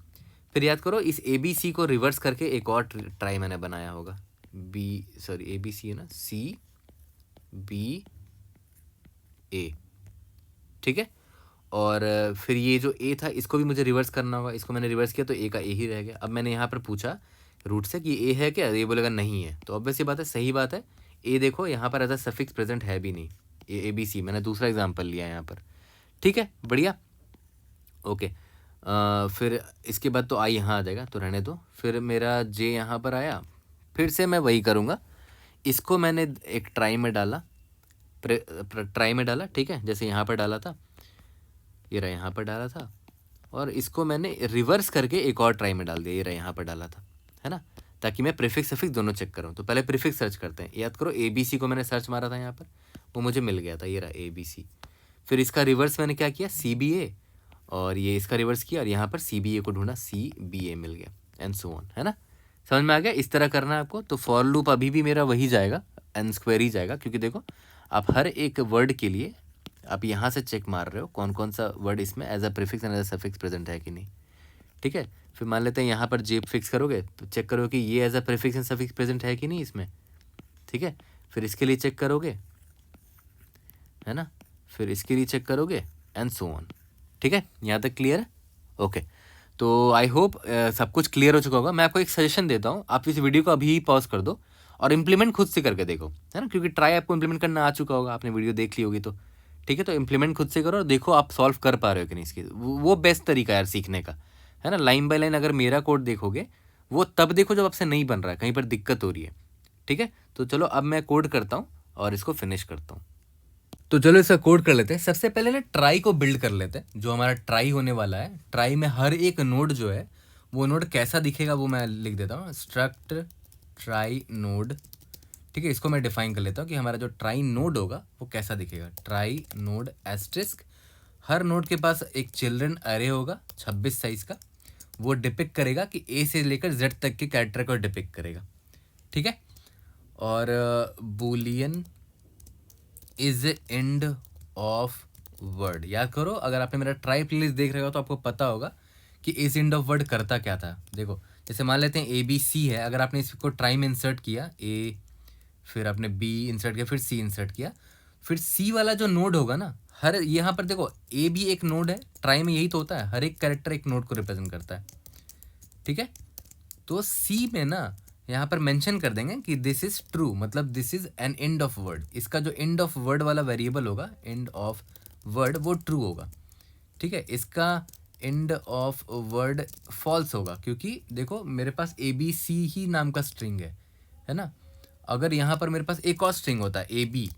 फिर याद करो इस ए बी सी को रिवर्स करके एक और ट्राई मैंने बनाया होगा, ए बी सी है ना, सी बी ए, ठीक है। और फिर ये जो ए था इसको भी मुझे रिवर्स करना होगा, इसको मैंने रिवर्स किया तो ए का ए ही रह गया। अब मैंने यहाँ पर पूछा रूट से कि ए है क्या, ये बोलेगा नहीं है, तो ऑब्वियस सी बात है सही बात है। ए देखो यहाँ पर एज अ सफिक्स प्रेजेंट है भी नहीं, ए बी सी, मैंने दूसरा एग्जाम्पल लिया यहाँ पर। ठीक है, बढ़िया, ओके। फिर इसके बाद तो आई यहाँ आ जाएगा, तो रहने दो। फिर मेरा जे यहाँ पर आया, फिर से मैं वही करूँगा, इसको मैंने एक ट्राई में डाला, ट्राई में डाला, ठीक है, जैसे यहाँ पर डाला था, ये रहा यहाँ पर डाला था, और इसको मैंने रिवर्स करके एक और ट्राई में डाल दिया, ये रहा यहाँ पर डाला था, है ना, ताकि मैं प्रीफिक्स सफिक्स दोनों चेक करूँ। तो पहले प्रीफिक्स सर्च करते हैं, याद करो ए बी सी को मैंने सर्च मारा था यहाँ पर, वो मुझे मिल गया था, ये रहा ए बी सी। फिर इसका रिवर्स मैंने क्या किया, सी बी ए, और ये इसका रिवर्स किया और यहाँ पर सी बी ए को ढूंढा, सी बी ए मिल गया, एंड सो ऑन, है ना। समझ में आ गया, इस तरह करना है आपको। तो फॉर लूप अभी भी मेरा वही जाएगा, एन स्क्वायर ही जाएगा, क्योंकि देखो आप हर एक वर्ड के लिए आप यहाँ से चेक मार रहे हो कौन कौन सा वर्ड इसमें as a prefix and as a suffix present है कि नहीं। ठीक है, फिर मान लेते हैं यहाँ पर जे फिक्स करोगे तो चेक करोगे कि ये as a prefix and suffix present है कि नहीं इसमें। ठीक है, फिर इसके लिए चेक करोगे, है ना, फिर इसके लिए चेक करोगे, एंड सो ऑन। ठीक है, यहाँ तक क्लियर है, ओके। तो आई होप सब कुछ क्लियर हो चुका होगा। मैं आपको एक सजेशन देता हूँ, आप इस वीडियो को अभी पॉज कर दो और इम्प्लीमेंट खुद से करके देखो, है ना, क्योंकि ट्राई आपको इम्प्लीमेंट करना आ चुका होगा, आपने वीडियो देख ली होगी तो। ठीक है, तो इम्प्लीमेंट खुद से करो और देखो आप सॉल्व कर पा रहे हो कि नहीं इसकी, वो बेस्ट तरीका है यार सीखने का, है ना। लाइन बाय लाइन अगर मेरा कोड देखोगे वो तब देखो जब आपसे नहीं बन रहा है, कहीं पर दिक्कत हो रही है। ठीक है, तो चलो अब मैं कोड करता हूँ और इसको फिनिश करता हूँ। तो चलो इसका कोड कर लेते हैं। सबसे पहले ना ट्राई को बिल्ड कर लेते हैं, जो हमारा ट्राई होने वाला है। ट्राई में हर एक नोड जो है वो नोड कैसा दिखेगा वो मैं लिख देता हूँ, स्ट्रक्ट ट्राई नोड। ठीक है, इसको मैं डिफाइन कर लेता हूँ कि हमारा जो ट्राई नोड होगा वो कैसा दिखेगा। ट्राई नोड एस्ट्रिस्क, हर नोड के पास एक चिल्ड्रन अरे होगा 26 साइज का, वो डिपिक्ट करेगा कि ए से लेकर जेड तक के कैरेक्टर को डिपिक्ट करेगा। ठीक है, और Boolean is end of word. याद करो, अगर आपने मेरा ट्राई प्लेलिस्ट देख रहे हो तो आपको पता होगा कि इज एंड ऑफ वर्ड करता क्या था। देखो जैसे मान लेते हैं ए बी सी है, अगर आपने इसको ट्राई में इंसर्ट किया, ए फिर आपने बी इंसर्ट किया, फिर सी इंसर्ट किया, फिर सी वाला जो नोड होगा ना, हर यहाँ पर देखो ए भी एक नोड है, ट्राई में यही तो होता है, हर एक कैरेक्टर एक नोड को रिप्रेजेंट करता है। ठीक है, तो सी में ना यहाँ पर मेंशन कर देंगे कि दिस इज ट्रू, मतलब this is an and of word. इसका जो एंड ऑफ वर्ड वाला वेरिएबल होगा, एंड ऑफ वर्ड, वो ट्रू होगा। ठीक है, इसका एंड ऑफ वर्ड फॉल्स होगा, क्योंकि देखो मेरे पास ए बी सी ही नाम का स्ट्रिंग है ना। अगर यहाँ पर मेरे पास एक और स्ट्रिंग होता ए बी,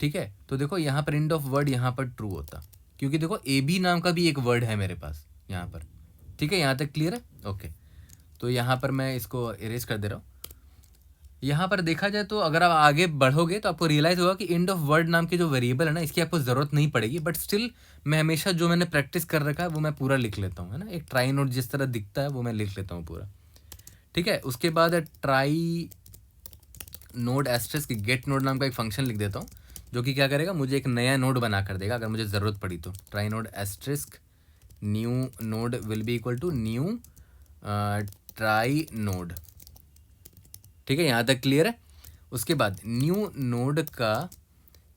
ठीक है, तो देखो यहाँ पर एंड ऑफ वर्ड यहाँ पर ट्रू होता, क्योंकि देखो ए बी नाम का भी एक वर्ड है मेरे पास यहाँ पर। ठीक है, यहाँ तक क्लियर है, ओके। तो यहाँ पर मैं इसको इरेज कर दे रहा हूँ। यहाँ पर देखा जाए तो अगर आप आगे बढ़ोगे तो आपको रियलाइज होगा कि एंड ऑफ वर्ड नाम की जो वेरिएबल है ना, इसकी आपको ज़रूरत नहीं पड़ेगी, बट स्टिल मैं हमेशा जो मैंने प्रैक्टिस कर रखा है वो मैं पूरा लिख लेता हूँ, है ना। एक ट्राई नोट जिस तरह दिखता है वो मैं लिख लेता हूँ पूरा। ठीक है, उसके बाद trie node asterisk get node नाम का एक फंक्शन लिख देता हूँ, जो कि क्या करेगा, मुझे एक नया नोड बना कर देगा अगर मुझे ज़रूरत पड़ी तो। Trie node asterisk new node will be equal to new trie node. ठीक है, यहाँ तक क्लियर है। उसके बाद न्यू नोड का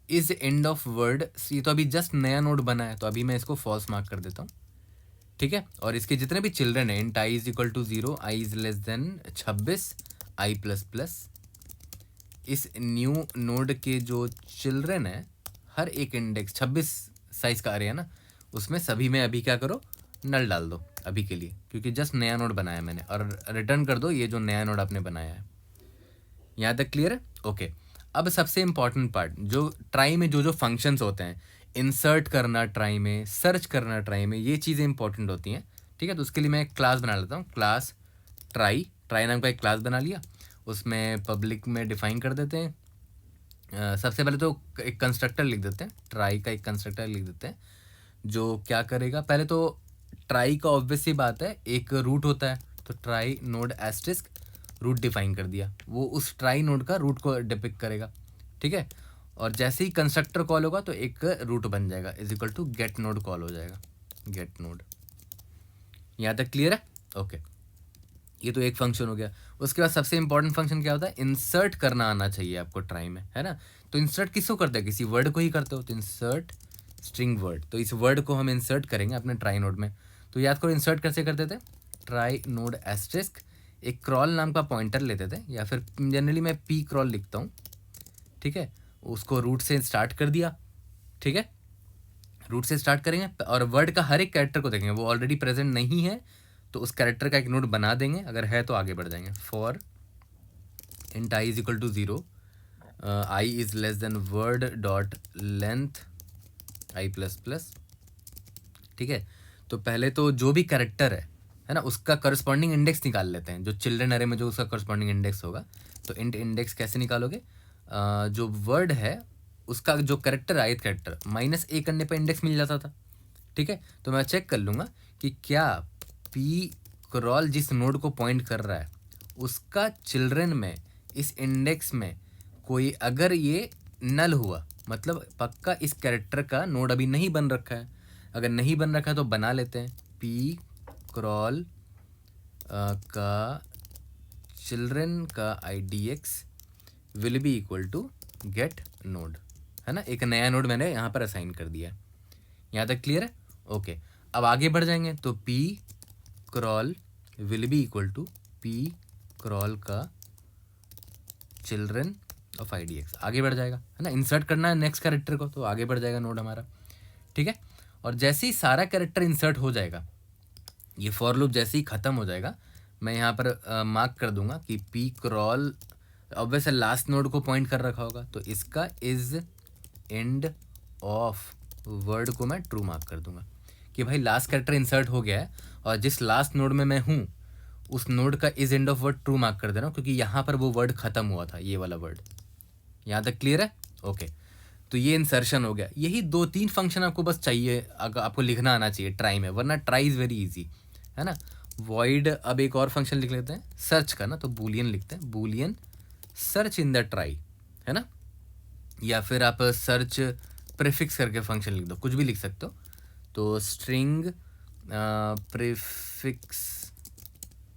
इज एंड ऑफ वर्ड, ये तो अभी जस्ट नया नोड बना है तो अभी मैं इसको फॉल्स मार्क कर देता हूँ। ठीक है, और इसके जितने भी चिल्ड्रन है, int i is equal to 0, i is less than 26, i plus plus, इस न्यू नोड के जो चिल्ड्रन है हर एक इंडेक्स 26 साइज का अरे है ना, उसमें सभी में अभी क्या करो, नल डाल दो अभी के लिए, क्योंकि जस्ट नया नोड बनाया मैंने, और रिटर्न कर दो ये जो नया नोड आपने बनाया है। यहाँ तक क्लियर है, ओके। अब सबसे इंपॉर्टेंट पार्ट, जो ट्राई में जो फंक्शंस होते हैं, इंसर्ट करना ट्राई में, सर्च करना ट्राई में, ये चीज़ें इंपॉर्टेंट होती हैं। ठीक है, तो उसके लिए मैं एक क्लास बना लेता हूँ, क्लास ट्राई। ट्राई नाम का एक क्लास बना लिया, उसमें पब्लिक में डिफाइन कर देते हैं। सबसे पहले तो एक कंस्ट्रक्टर लिख देते हैं, ट्राई का एक कंस्ट्रक्टर लिख देते हैं, जो क्या करेगा, पहले तो ट्राई का ऑब्वियस सी बात है एक रूट होता है, तो trie node asterisk root define कर दिया, वो उस ट्राई नोड का रूट को डिपिक्ट करेगा। ठीक है, और जैसे ही कंस्ट्रक्टर कॉल होगा तो एक रूट बन जाएगा, is equal to get node call हो जाएगा, गेट नोड। यहाँ तक क्लियर है, ओके। ये तो एक फंक्शन हो गया। उसके बाद सबसे इंपॉर्टेंट फंक्शन क्या होता है, इंसर्ट करना आना चाहिए आपको ट्राई में, है ना। तो इंसर्ट किसको करते हैं, किसी वर्ड को ही करते हो, तो इंसर्ट स्ट्रिंग वर्ड। तो इस वर्ड को हम इंसर्ट करेंगे अपने ट्राई नोड में। तो याद करो इंसर्ट कैसे करते थे, ट्राई नोड एस्ट्रिस्क, एक क्रॉल नाम का पॉइंटर लेते थे, या फिर जनरली मैं पी क्रॉल लिखता हूँ, ठीक है। उसको रूट से स्टार्ट कर दिया, ठीक है, रूट से स्टार्ट करेंगे और वर्ड का हर एक कैरेक्टर को देखेंगे, वो ऑलरेडी प्रेजेंट नहीं है तो उस कैरेक्टर का एक नोड बना देंगे, अगर है तो आगे बढ़ जाएंगे। For int i is equal to 0, i is less than word dot length i plus plus, ठीक है। तो पहले तो जो भी कैरेक्टर है ना, उसका करस्पॉन्डिंग इंडेक्स निकाल लेते हैं, जो चिल्ड्रन अरे में जो उसका करस्पॉन्डिंग इंडेक्स होगा। तो इंट इंडेक्स कैसे निकालोगे, जो वर्ड है उसका जो कैरेक्टर है, ith कैरेक्टर -a करने पर इंडेक्स मिल जाता था, ठीक है। तो मैं चेक कर लूँगा कि क्या पी क्रॉल जिस नोड को पॉइंट कर रहा है उसका चिल्ड्रन में इस इंडेक्स में कोई, अगर ये नल हुआ मतलब पक्का इस कैरेक्टर का नोड अभी नहीं बन रखा है, अगर नहीं बन रखा है तो बना लेते हैं। पी क्रॉल का चिल्ड्रन का IDX will be equal to get node, है ना, एक नया नोड मैंने यहाँ पर असाइन कर दिया है। यहाँ तक क्लियर है? ओके, अब आगे बढ़ जाएंगे। तो p crawl will be equal to p crawl का चिल्ड्रन ऑफ IDX, आगे बढ़ जाएगा, है ना। इंसर्ट करना है नेक्स्ट कैरेक्टर को तो आगे बढ़ जाएगा नोड हमारा, ठीक है। और जैसे ही सारा कैरेक्टर इंसर्ट हो जाएगा, ये फॉर लूप जैसे ही ख़त्म हो जाएगा, मैं यहाँ पर मार्क कर दूंगा कि P crawl obviously last node को पॉइंट कर रखा होगा, तो इसका इज एंड ऑफ वर्ड को मैं ट्रू मार्क कर दूंगा कि भाई लास्ट कैरेक्टर इंसर्ट हो गया है और जिस लास्ट नोड में मैं हूँ उस नोड का is end of word true mark कर दे रहा हूँ, क्योंकि यहाँ पर वो वर्ड खत्म हुआ था, ये वाला वर्ड। यहाँ तक क्लियर है? ओके, तो ये इंसर्शन हो गया। यही 2-3 फंक्शन आपको बस चाहिए, अगर आपको लिखना आना चाहिए ट्राई में, वरना ट्राई इज़ वेरी इजी, है ना। वॉइड, अब एक और फंक्शन लिख लेते हैं सर्च का ना, तो बूलियन लिखते हैं, Boolean search in the try, है ना। या फिर आप सर्च प्रीफिक्स करके फंक्शन लिख दो, कुछ भी लिख सकते हो। तो स्ट्रिंग प्रीफिक्स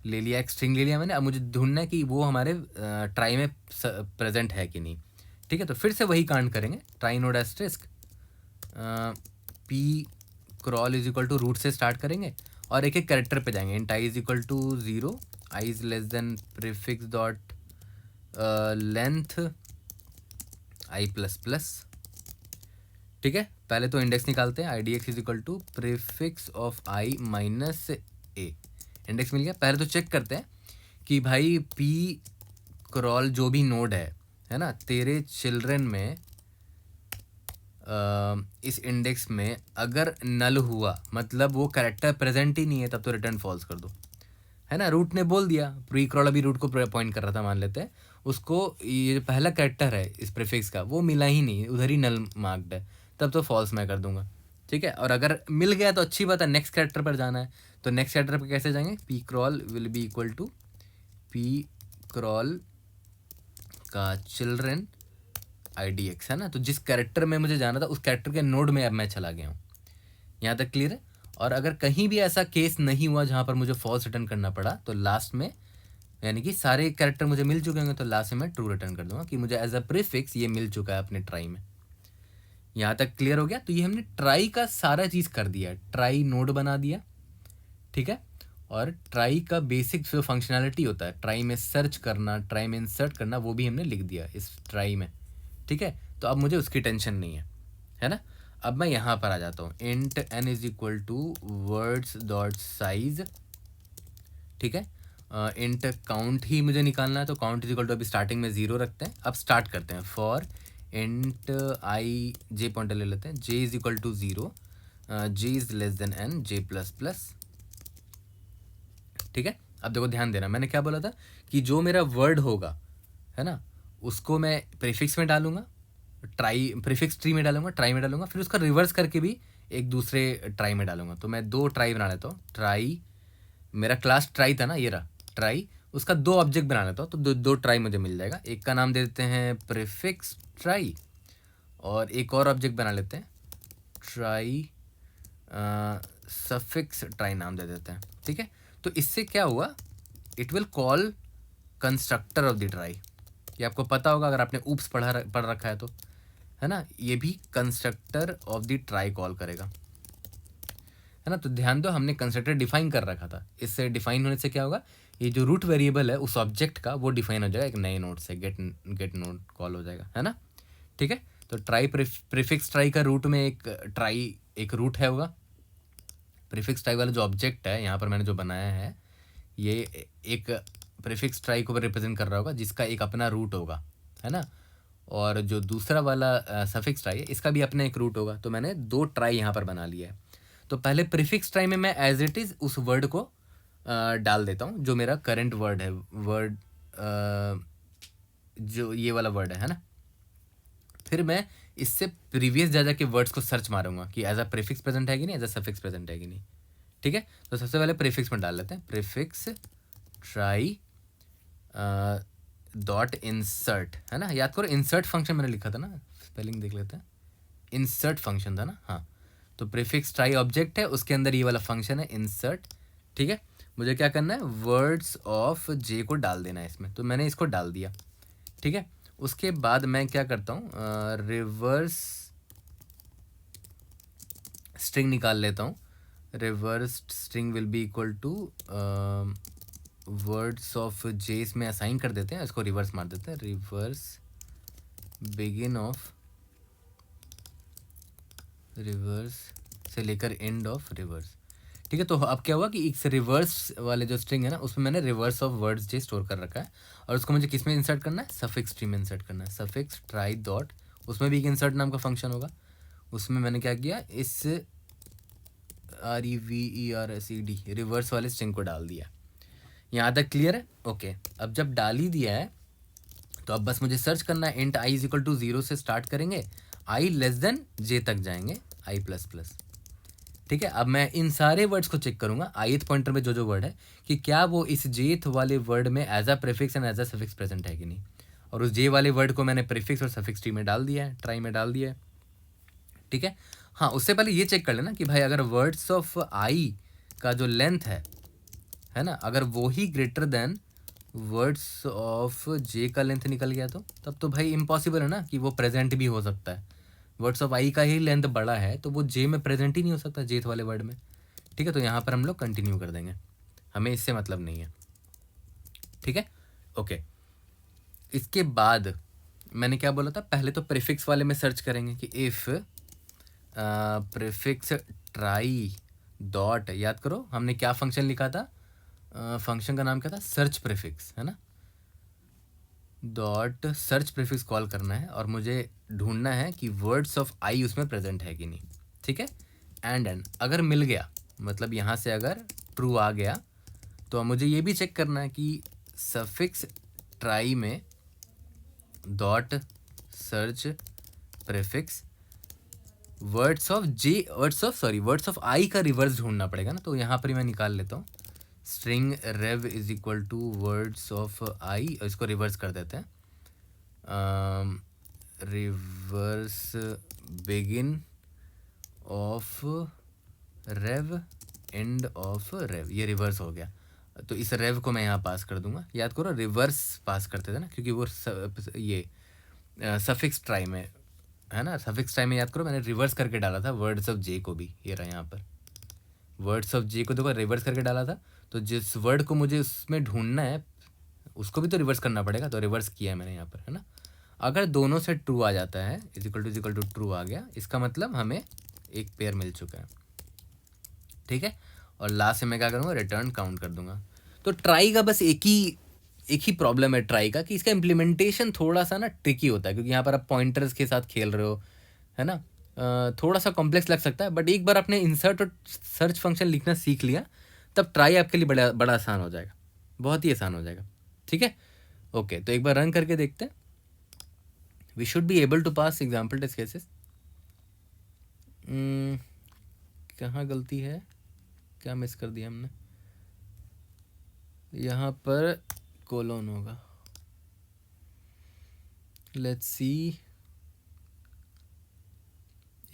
ले लिया, एक स्ट्रिंग ले लिया मैंने। अब मुझे ढूंढना है कि वो हमारे ट्राई में प्रेजेंट है कि नहीं, ठीक है। तो फिर से वही कांड करेंगे, trie node asterisk p crawl is equal to root से स्टार्ट करेंगे और एक एक कैरेक्टर पे जाएंगे। Int i is equal to 0, i is less than prefix dot length i plus plus, ठीक है। पहले तो इंडेक्स निकालते हैं, IDX is equal to prefix of i minus a, index मिल गया। पहले तो चेक करते हैं कि भाई पी क्रॉल जो भी नोड है ना, तेरे चिल्ड्रन में इस इंडेक्स में अगर नल हुआ मतलब वो कैरेक्टर प्रेजेंट ही नहीं है, तब तो रिटर्न फॉल्स कर दो, है ना। रूट ने बोल दिया, प्री क्रॉल अभी रूट को पॉइंट कर रहा था, मान लेते हैं उसको, ये पहला कैरेक्टर है इस प्रीफिक्स का वो मिला ही नहीं, उधर ही नल मार्क्ड है, तब तो फॉल्स मैं कर दूंगा, ठीक है। और अगर मिल गया तो अच्छी बात है, नेक्स्ट कैरेक्टर पर जाना है। तो नेक्स्ट कैरेक्टर पर कैसे जाएंगे, p crawl will be equal to p crawl का चिल्ड्रन IDX, है ना। तो जिस कैरेक्टर में मुझे जाना था उस कैरेक्टर के नोड में अब मैं चला गया हूँ। यहाँ तक क्लियर है? और अगर कहीं भी ऐसा केस नहीं हुआ जहाँ पर मुझे फॉल्स रिटर्न करना पड़ा, तो लास्ट में यानी कि सारे कैरेक्टर मुझे मिल चुके होंगे, तो लास्ट में मैं ट्रू रिटर्न कर दूंगा कि मुझे एज अ प्रीफिक्स ये मिल चुका है अपने ट्राई में। यहाँ तक क्लियर हो गया? तो ये हमने ट्राई का सारा चीज़ कर दिया, ट्राई नोड बना दिया, ठीक है। और ट्राई का बेसिक जो फंक्शनैलिटी होता है, ट्राई में सर्च करना, ट्राई में इंसर्ट करना, वो भी हमने लिख दिया इस ट्राई में, ठीक है। तो अब मुझे उसकी टेंशन नहीं है ना। अब मैं यहाँ पर आ जाता हूँ, int n is equal to words dot size, ठीक है। इंट काउंट ही मुझे निकालना है, तो काउंट इज इक्वल टू अभी स्टार्टिंग में 0 रखते हैं। अब स्टार्ट करते हैं, for int i j pointer ले लेते हैं, j is equal to 0, j is less than n, j plus plus, ठीक है। अब देखो ध्यान देना, मैंने क्या बोला था कि जो मेरा वर्ड होगा, है ना, उसको मैं प्रीफिक्स में डालूंगा, ट्राई प्रीफिक्स ट्री में डालूंगा, ट्राई में डालूंगा, फिर उसका रिवर्स करके भी एक दूसरे ट्राई में डालूंगा। तो मैं 2 ट्राई बना लेता हूँ। ट्राई, मेरा क्लास ट्राई था ना, ये रहा ट्राई, उसका 2 ऑब्जेक्ट बना लेता हूँ, तो 2 ट्राई मुझे मिल जाएगा। एक का नाम दे देते हैं प्रीफिक्स ट्राई, और एक और ऑब्जेक्ट बना लेते हैं ट्राई सफिक्स ट्राई नाम दे देते हैं, ठीक है। तो इससे क्या हुआ, it will call constructor of the try. ये आपको पता होगा अगर आपने ऊप्स पढ़ रखा है तो, है ना, ये भी constructor of the try call करेगा, है ना। तो ध्यान दो, हमने कंस्ट्रक्टर डिफाइन कर रखा था, इससे डिफाइन होने से क्या होगा, ये जो रूट वेरिएबल है उस ऑब्जेक्ट का वो डिफाइन हो जाएगा एक नए नोड से, गेट नोड कॉल हो जाएगा, है ना। ठीक है, तो ट्राई प्रीफिक्स ट्राई का रूट में एक ट्राई एक रूट है होगा। प्रीफिक्स ट्राई वाला जो ऑब्जेक्ट है यहाँ पर मैंने जो बनाया है, ये एक प्रीफिक्स ट्राई को रिप्रेजेंट कर रहा होगा जिसका एक अपना रूट होगा, है ना। और जो दूसरा वाला सफिक्स ट्राई है इसका भी अपना एक रूट होगा। तो मैंने दो ट्राई यहाँ पर बना लिया है। तो पहले प्रीफिक्स ट्राई में मैं एज इट इज़ उस वर्ड को डाल देता हूँ जो मेरा करंट वर्ड है, वर्ड जो ये वाला वर्ड है ना। फिर मैं इससे प्रीवियस जा के वर्ड्स को सर्च मारूंगा कि एज अ प्रीफिक्स प्रेजेंट है कि नहीं, एज अ सफिक्स प्रेजेंट है कि नहीं। ठीक है, तो सबसे पहले प्रीफिक्स में डाल लेते हैं, प्रीफिक्स ट्राई डॉट इंसर्ट, है ना। याद करो इंसर्ट फंक्शन मैंने लिखा था ना, स्पेलिंग देख लेते हैं, इंसर्ट फंक्शन था ना, हाँ। तो प्रीफिक्स ट्राई ऑब्जेक्ट है, उसके अंदर ये वाला फंक्शन है इंसर्ट। ठीक है, मुझे क्या करना है, वर्ड्स ऑफ जे को डाल देना है इसमें, तो मैंने इसको डाल दिया। ठीक है, उसके बाद मैं क्या करता हूँ, रिवर्स स्ट्रिंग निकाल लेता हूँ। Reverse string will be equal to words of j, इसमें असाइन कर देते हैं, इसको रिवर्स मार देते हैं, रिवर्स बिगिन ऑफ रिवर्स से लेकर एंड ऑफ रिवर्स। ठीक है, तो अब क्या हुआ कि इस रिवर्स वाले जो स्ट्रिंग है ना उसमें मैंने reverse of words J store कर रखा है, और उसको मुझे किस में इंसर्ट करना है, सफिक्स ट्री में इंसर्ट करना है, सफिक्स ट्राई डॉट, उसमें भी एक इंसर्ट नाम का फंक्शन होगा, उसमें मैंने क्या किया, इस REVERSED रिवर्स वाले स्ट्रिंग को डाल दिया। यहाँ तक क्लियर है? ओके, अब जब डाल ही दिया है तो अब बस मुझे सर्च करना है, int i is equal to 0 से स्टार्ट करेंगे, आई लेस देन जे तक जाएंगे, आई प्लस प्लस। ठीक है, अब मैं इन सारे वर्ड्स को चेक करूंगा ith पॉइंटर में जो जो वर्ड है कि क्या वो इस जेथ वाले वर्ड में as a prefix and as a suffix present है कि नहीं, और उस जे वाले वर्ड को मैंने प्रीफिक्स और सफिक्स ट्री में डाल दिया है, ट्राई में डाल दिया है। ठीक है, हाँ, उससे पहले ये चेक कर लेना कि भाई अगर वर्ड्स ऑफ आई का जो लेंथ है ना, अगर वो ही ग्रेटर देन वर्ड्स ऑफ जे का लेंथ निकल गया तो तब तो भाई इम्पॉसिबल है ना कि वो प्रेजेंट भी हो सकता है। वर्ड्स ऑफ आई का ही लेंथ बड़ा है तो वो जे में प्रेजेंट ही नहीं हो सकता, जेथ वाले वर्ड में। ठीक है, तो यहाँ पर हम लोग कंटिन्यू कर देंगे, हमें इससे मतलब नहीं है। ठीक है, ओके। इसके बाद मैंने क्या बोला था, पहले तो प्रीफिक्स वाले में सर्च करेंगे कि इफ़ प्रीफिक्स ट्राई डॉट, याद करो हमने क्या फंक्शन लिखा था, फंक्शन का नाम क्या था, सर्च प्रीफिक्स, है ना। डॉट सर्च प्रीफिक्स कॉल करना है और मुझे ढूंढना है कि वर्ड्स ऑफ आई उसमें प्रेजेंट है कि नहीं। ठीक है, एंड अगर मिल गया, मतलब यहाँ से अगर ट्रू आ गया, तो मुझे ये भी चेक करना है कि सफिक्स ट्राई में dot search prefix words of i का रिवर्स ढूंढना पड़ेगा ना। तो यहाँ पर मैं निकाल लेता हूँ, string rev is equal to words of i, और इसको रिवर्स कर देते हैं, reverse begin of rev end of rev, ये रिवर्स हो गया। तो इस रेव को मैं यहाँ पास कर दूंगा, याद करो रिवर्स पास करते थे ना, क्योंकि वो ये सफिक्स ट्राई में है ना, सफिक्स ट्राई में याद करो मैंने रिवर्स करके डाला था वर्ड्स ऑफ जे को भी, ये रहा यहाँ पर वर्ड्स ऑफ जे को देखो रिवर्स करके डाला था। तो जिस वर्ड को मुझे उसमें ढूंढना है उसको भी तो रिवर्स करना पड़ेगा, तो रिवर्स किया है मैंने यहाँ पर, है ना। अगर दोनों से ट्रू आ जाता है, इज इक्वल टू ट्रू आ गया, इसका मतलब हमें एक पेयर मिल चुका है। ठीक है, और लास्ट में मैं क्या करूँगा, रिटर्न काउंट कर दूंगा। तो ट्राई का बस एक ही प्रॉब्लम है ट्राई का, कि इसका इम्प्लीमेंटेशन थोड़ा सा ना ट्रिकी होता है, क्योंकि यहाँ पर आप पॉइंटर्स के साथ खेल रहे हो, है ना। थोड़ा सा कॉम्प्लेक्स लग सकता है, बट एक बार आपने इंसर्ट और सर्च फंक्शन लिखना सीख लिया तब ट्राई आपके लिए बड़ा बड़ा आसान हो जाएगा, बहुत ही आसान हो जाएगा। ठीक है, ओके, तो एक बार रन करके देखते हैं, we should be able to pass example test cases. कहाँ गलती है, क्या मिस कर दिया हमने, यहाँ पर कोलोन होगा, लेट्स सी,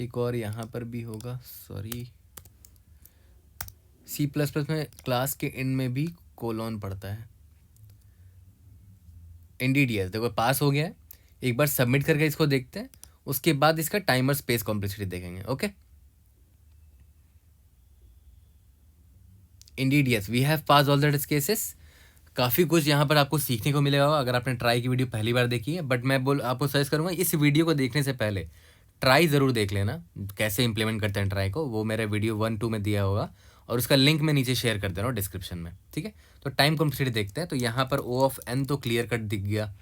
एक और यहाँ पर भी होगा, सॉरी। C++ में क्लास के एंड में भी कोलोन पड़ता है। NDDS देखो पास हो गया है, एक बार सबमिट करके इसको देखते हैं, उसके बाद इसका टाइमर स्पेस कॉम्प्लेक्सिटी देखेंगे। Okay, indeed yes, we have pass all the test cases. काफ़ी कुछ यहाँ पर आपको सीखने को मिलेगा अगर आपने ट्राई की वीडियो पहली बार देखी है, बट मैं आपको सजेस्ट करूँगा इस वीडियो को देखने से पहले ट्राई ज़रूर देख लेना, कैसे इंप्लीमेंट करते हैं ट्राई को, वो मेरे वीडियो 1-2 में दिया होगा और उसका लिंक मैं नीचे शेयर कर दे रहा हूँ डिस्क्रिप्शन में। ठीक है, तो टाइम कॉम्प्लेक्सिटी देखते हैं। तो यहाँ पर ओ ऑफ एन तो क्लियर कट दिख गया,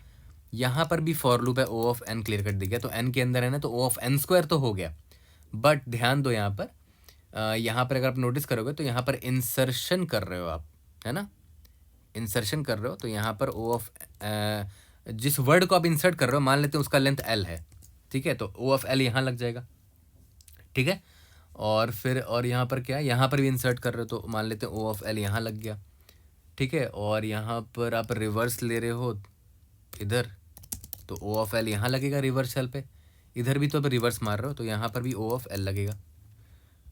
यहाँ पर भी फॉर लूप है, ओ ऑफ एन क्लियर कट दिख गया, तो एन के अंदर है ना, तो ओ ऑफ एन स्क्वायर तो हो गया। बट ध्यान दो यहाँ पर अगर आप नोटिस करोगे तो यहाँ पर इंसर्शन कर रहे हो आप, है ना, इंसर्शन कर रहे हो, तो यहाँ पर ओ ऑफ जिस वर्ड को आप इंसर्ट कर रहे हो मान लेते हैं उसका लेंथ एल है। ठीक है, तो ओ ऑफ एल यहाँ लग जाएगा। ठीक है, और फिर और यहाँ पर क्या है, यहाँ पर भी इंसर्ट कर रहे हो तो मान लेते हैं ओ ऑफ एल यहाँ लग गया। ठीक है, और यहाँ पर आप रिवर्स ले रहे हो इधर, तो ओ ऑफ एल यहाँ लगेगा रिवर्स एल पे। इधर भी तो आप रिवर्स मार रहे हो तो यहाँ पर भी ओ ऑफ एल लगेगा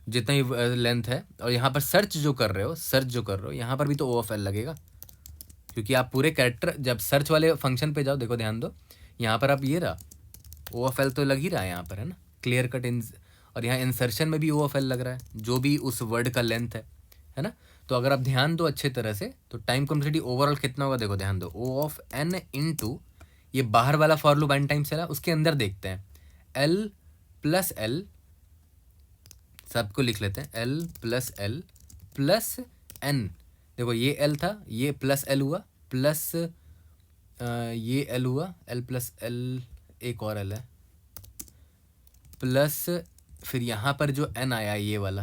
जितना ही लेंथ है। और यहाँ पर सर्च जो कर रहे हो यहाँ पर भी तो ओ ऑफ एल लगेगा, क्योंकि आप पूरे कैरेक्टर जब सर्च वाले फंक्शन पे जाओ, देखो ध्यान दो, यहाँ पर आप ये रहा ओ ऑफ एल तो लग ही रहा है यहाँ पर, है ना, क्लियर कट इन। और यहाँ इंसर्शन में भी ओ ऑफ एल लग रहा है जो भी उस वर्ड का लेंथ है ना। तो अगर आप ध्यान दो अच्छे तरह से तो टाइम कॉम्प्लेक्सिटी ओवरऑल कितना होगा, देखो ध्यान दो, ओ ऑफ एन इंटू ये बाहर वाला फॉर लूप एन टाइम चला, उसके अंदर देखते हैं एल प्लस एल, सबको लिख लेते हैं, एल प्लस एन। देखो ये एल था, ये प्लस एल हुआ, प्लस ये एल हुआ, एल प्लस एल, एक और एल है, प्लस फिर यहाँ पर जो एन आया ये वाला,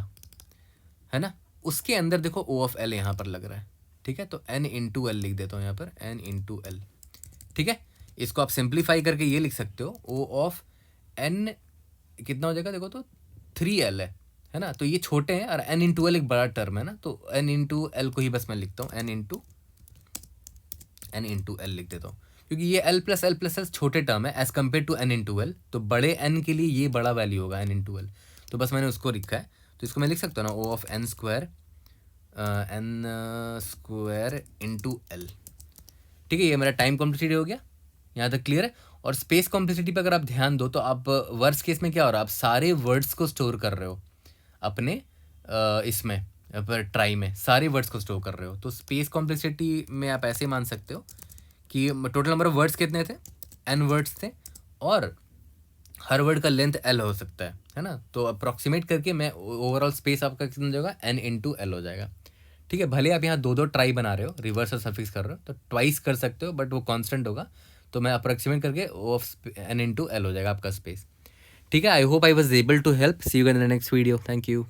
है ना, उसके अंदर देखो ओ ऑफ एल यहाँ पर लग रहा है। ठीक है, तो एन इंटू एल लिख देता हूँ यहाँ पर, एन इंटू एल। ठीक है, इसको आप सिंप्लीफाई करके ये लिख सकते हो, ओ ऑफ एन कितना हो जाएगा, देखो तो 3L है ना, तो ये छोटे हैं और एन इंटू एल एक बड़ा टर्म है ना, तो एन इंटू एल को ही बस मैं लिखता हूँ, एन इंटू एल लिख देता हूँ, क्योंकि ये एल प्लस एल छोटे टर्म है as compare to N into L, तो बड़े एन के लिए ये बड़ा वैल्यू होगा एन इंटू एल, तो बस मैंने उसको लिखा है। तो इसको मैं लिख सकता हूँ ना, O of n square into l. ठीक है, ये मेरा टाइम कॉम्प्लेक्सिटी हो गया, यहाँ तक क्लियर है। और स्पेस कॉम्प्लेक्सिटी पर अगर आप ध्यान दो तो आप वर्स्ट केस में क्या हो रहा है, आप सारे वर्ड्स को स्टोर कर रहे हो अपने इसमें पर ट्राई में सारे वर्ड्स को स्टोर कर रहे हो। तो स्पेस कॉम्प्लेक्सिटी में आप ऐसे मान सकते हो कि टोटल नंबर ऑफ वर्ड्स कितने थे, n वर्ड्स थे, और हर वर्ड का लेंथ l हो सकता है ना, तो अप्रॉक्सीमेट करके मैं ओवरऑल स्पेस आपका कितना हो जाएगा, n इंटू एल हो जाएगा। ठीक है, भले आप यहाँ दो ट्राई बना रहे हो, रिवर्स और सफिक्स कर रहे हो तो ट्वाइस कर सकते हो, बट वो कांस्टेंट होगा, तो मैं अप्रॉक्सीमेट करके O of n into L हो जाएगा आपका स्पेस। ठीक है, I hope I was able to help. See you in the next video, thank you.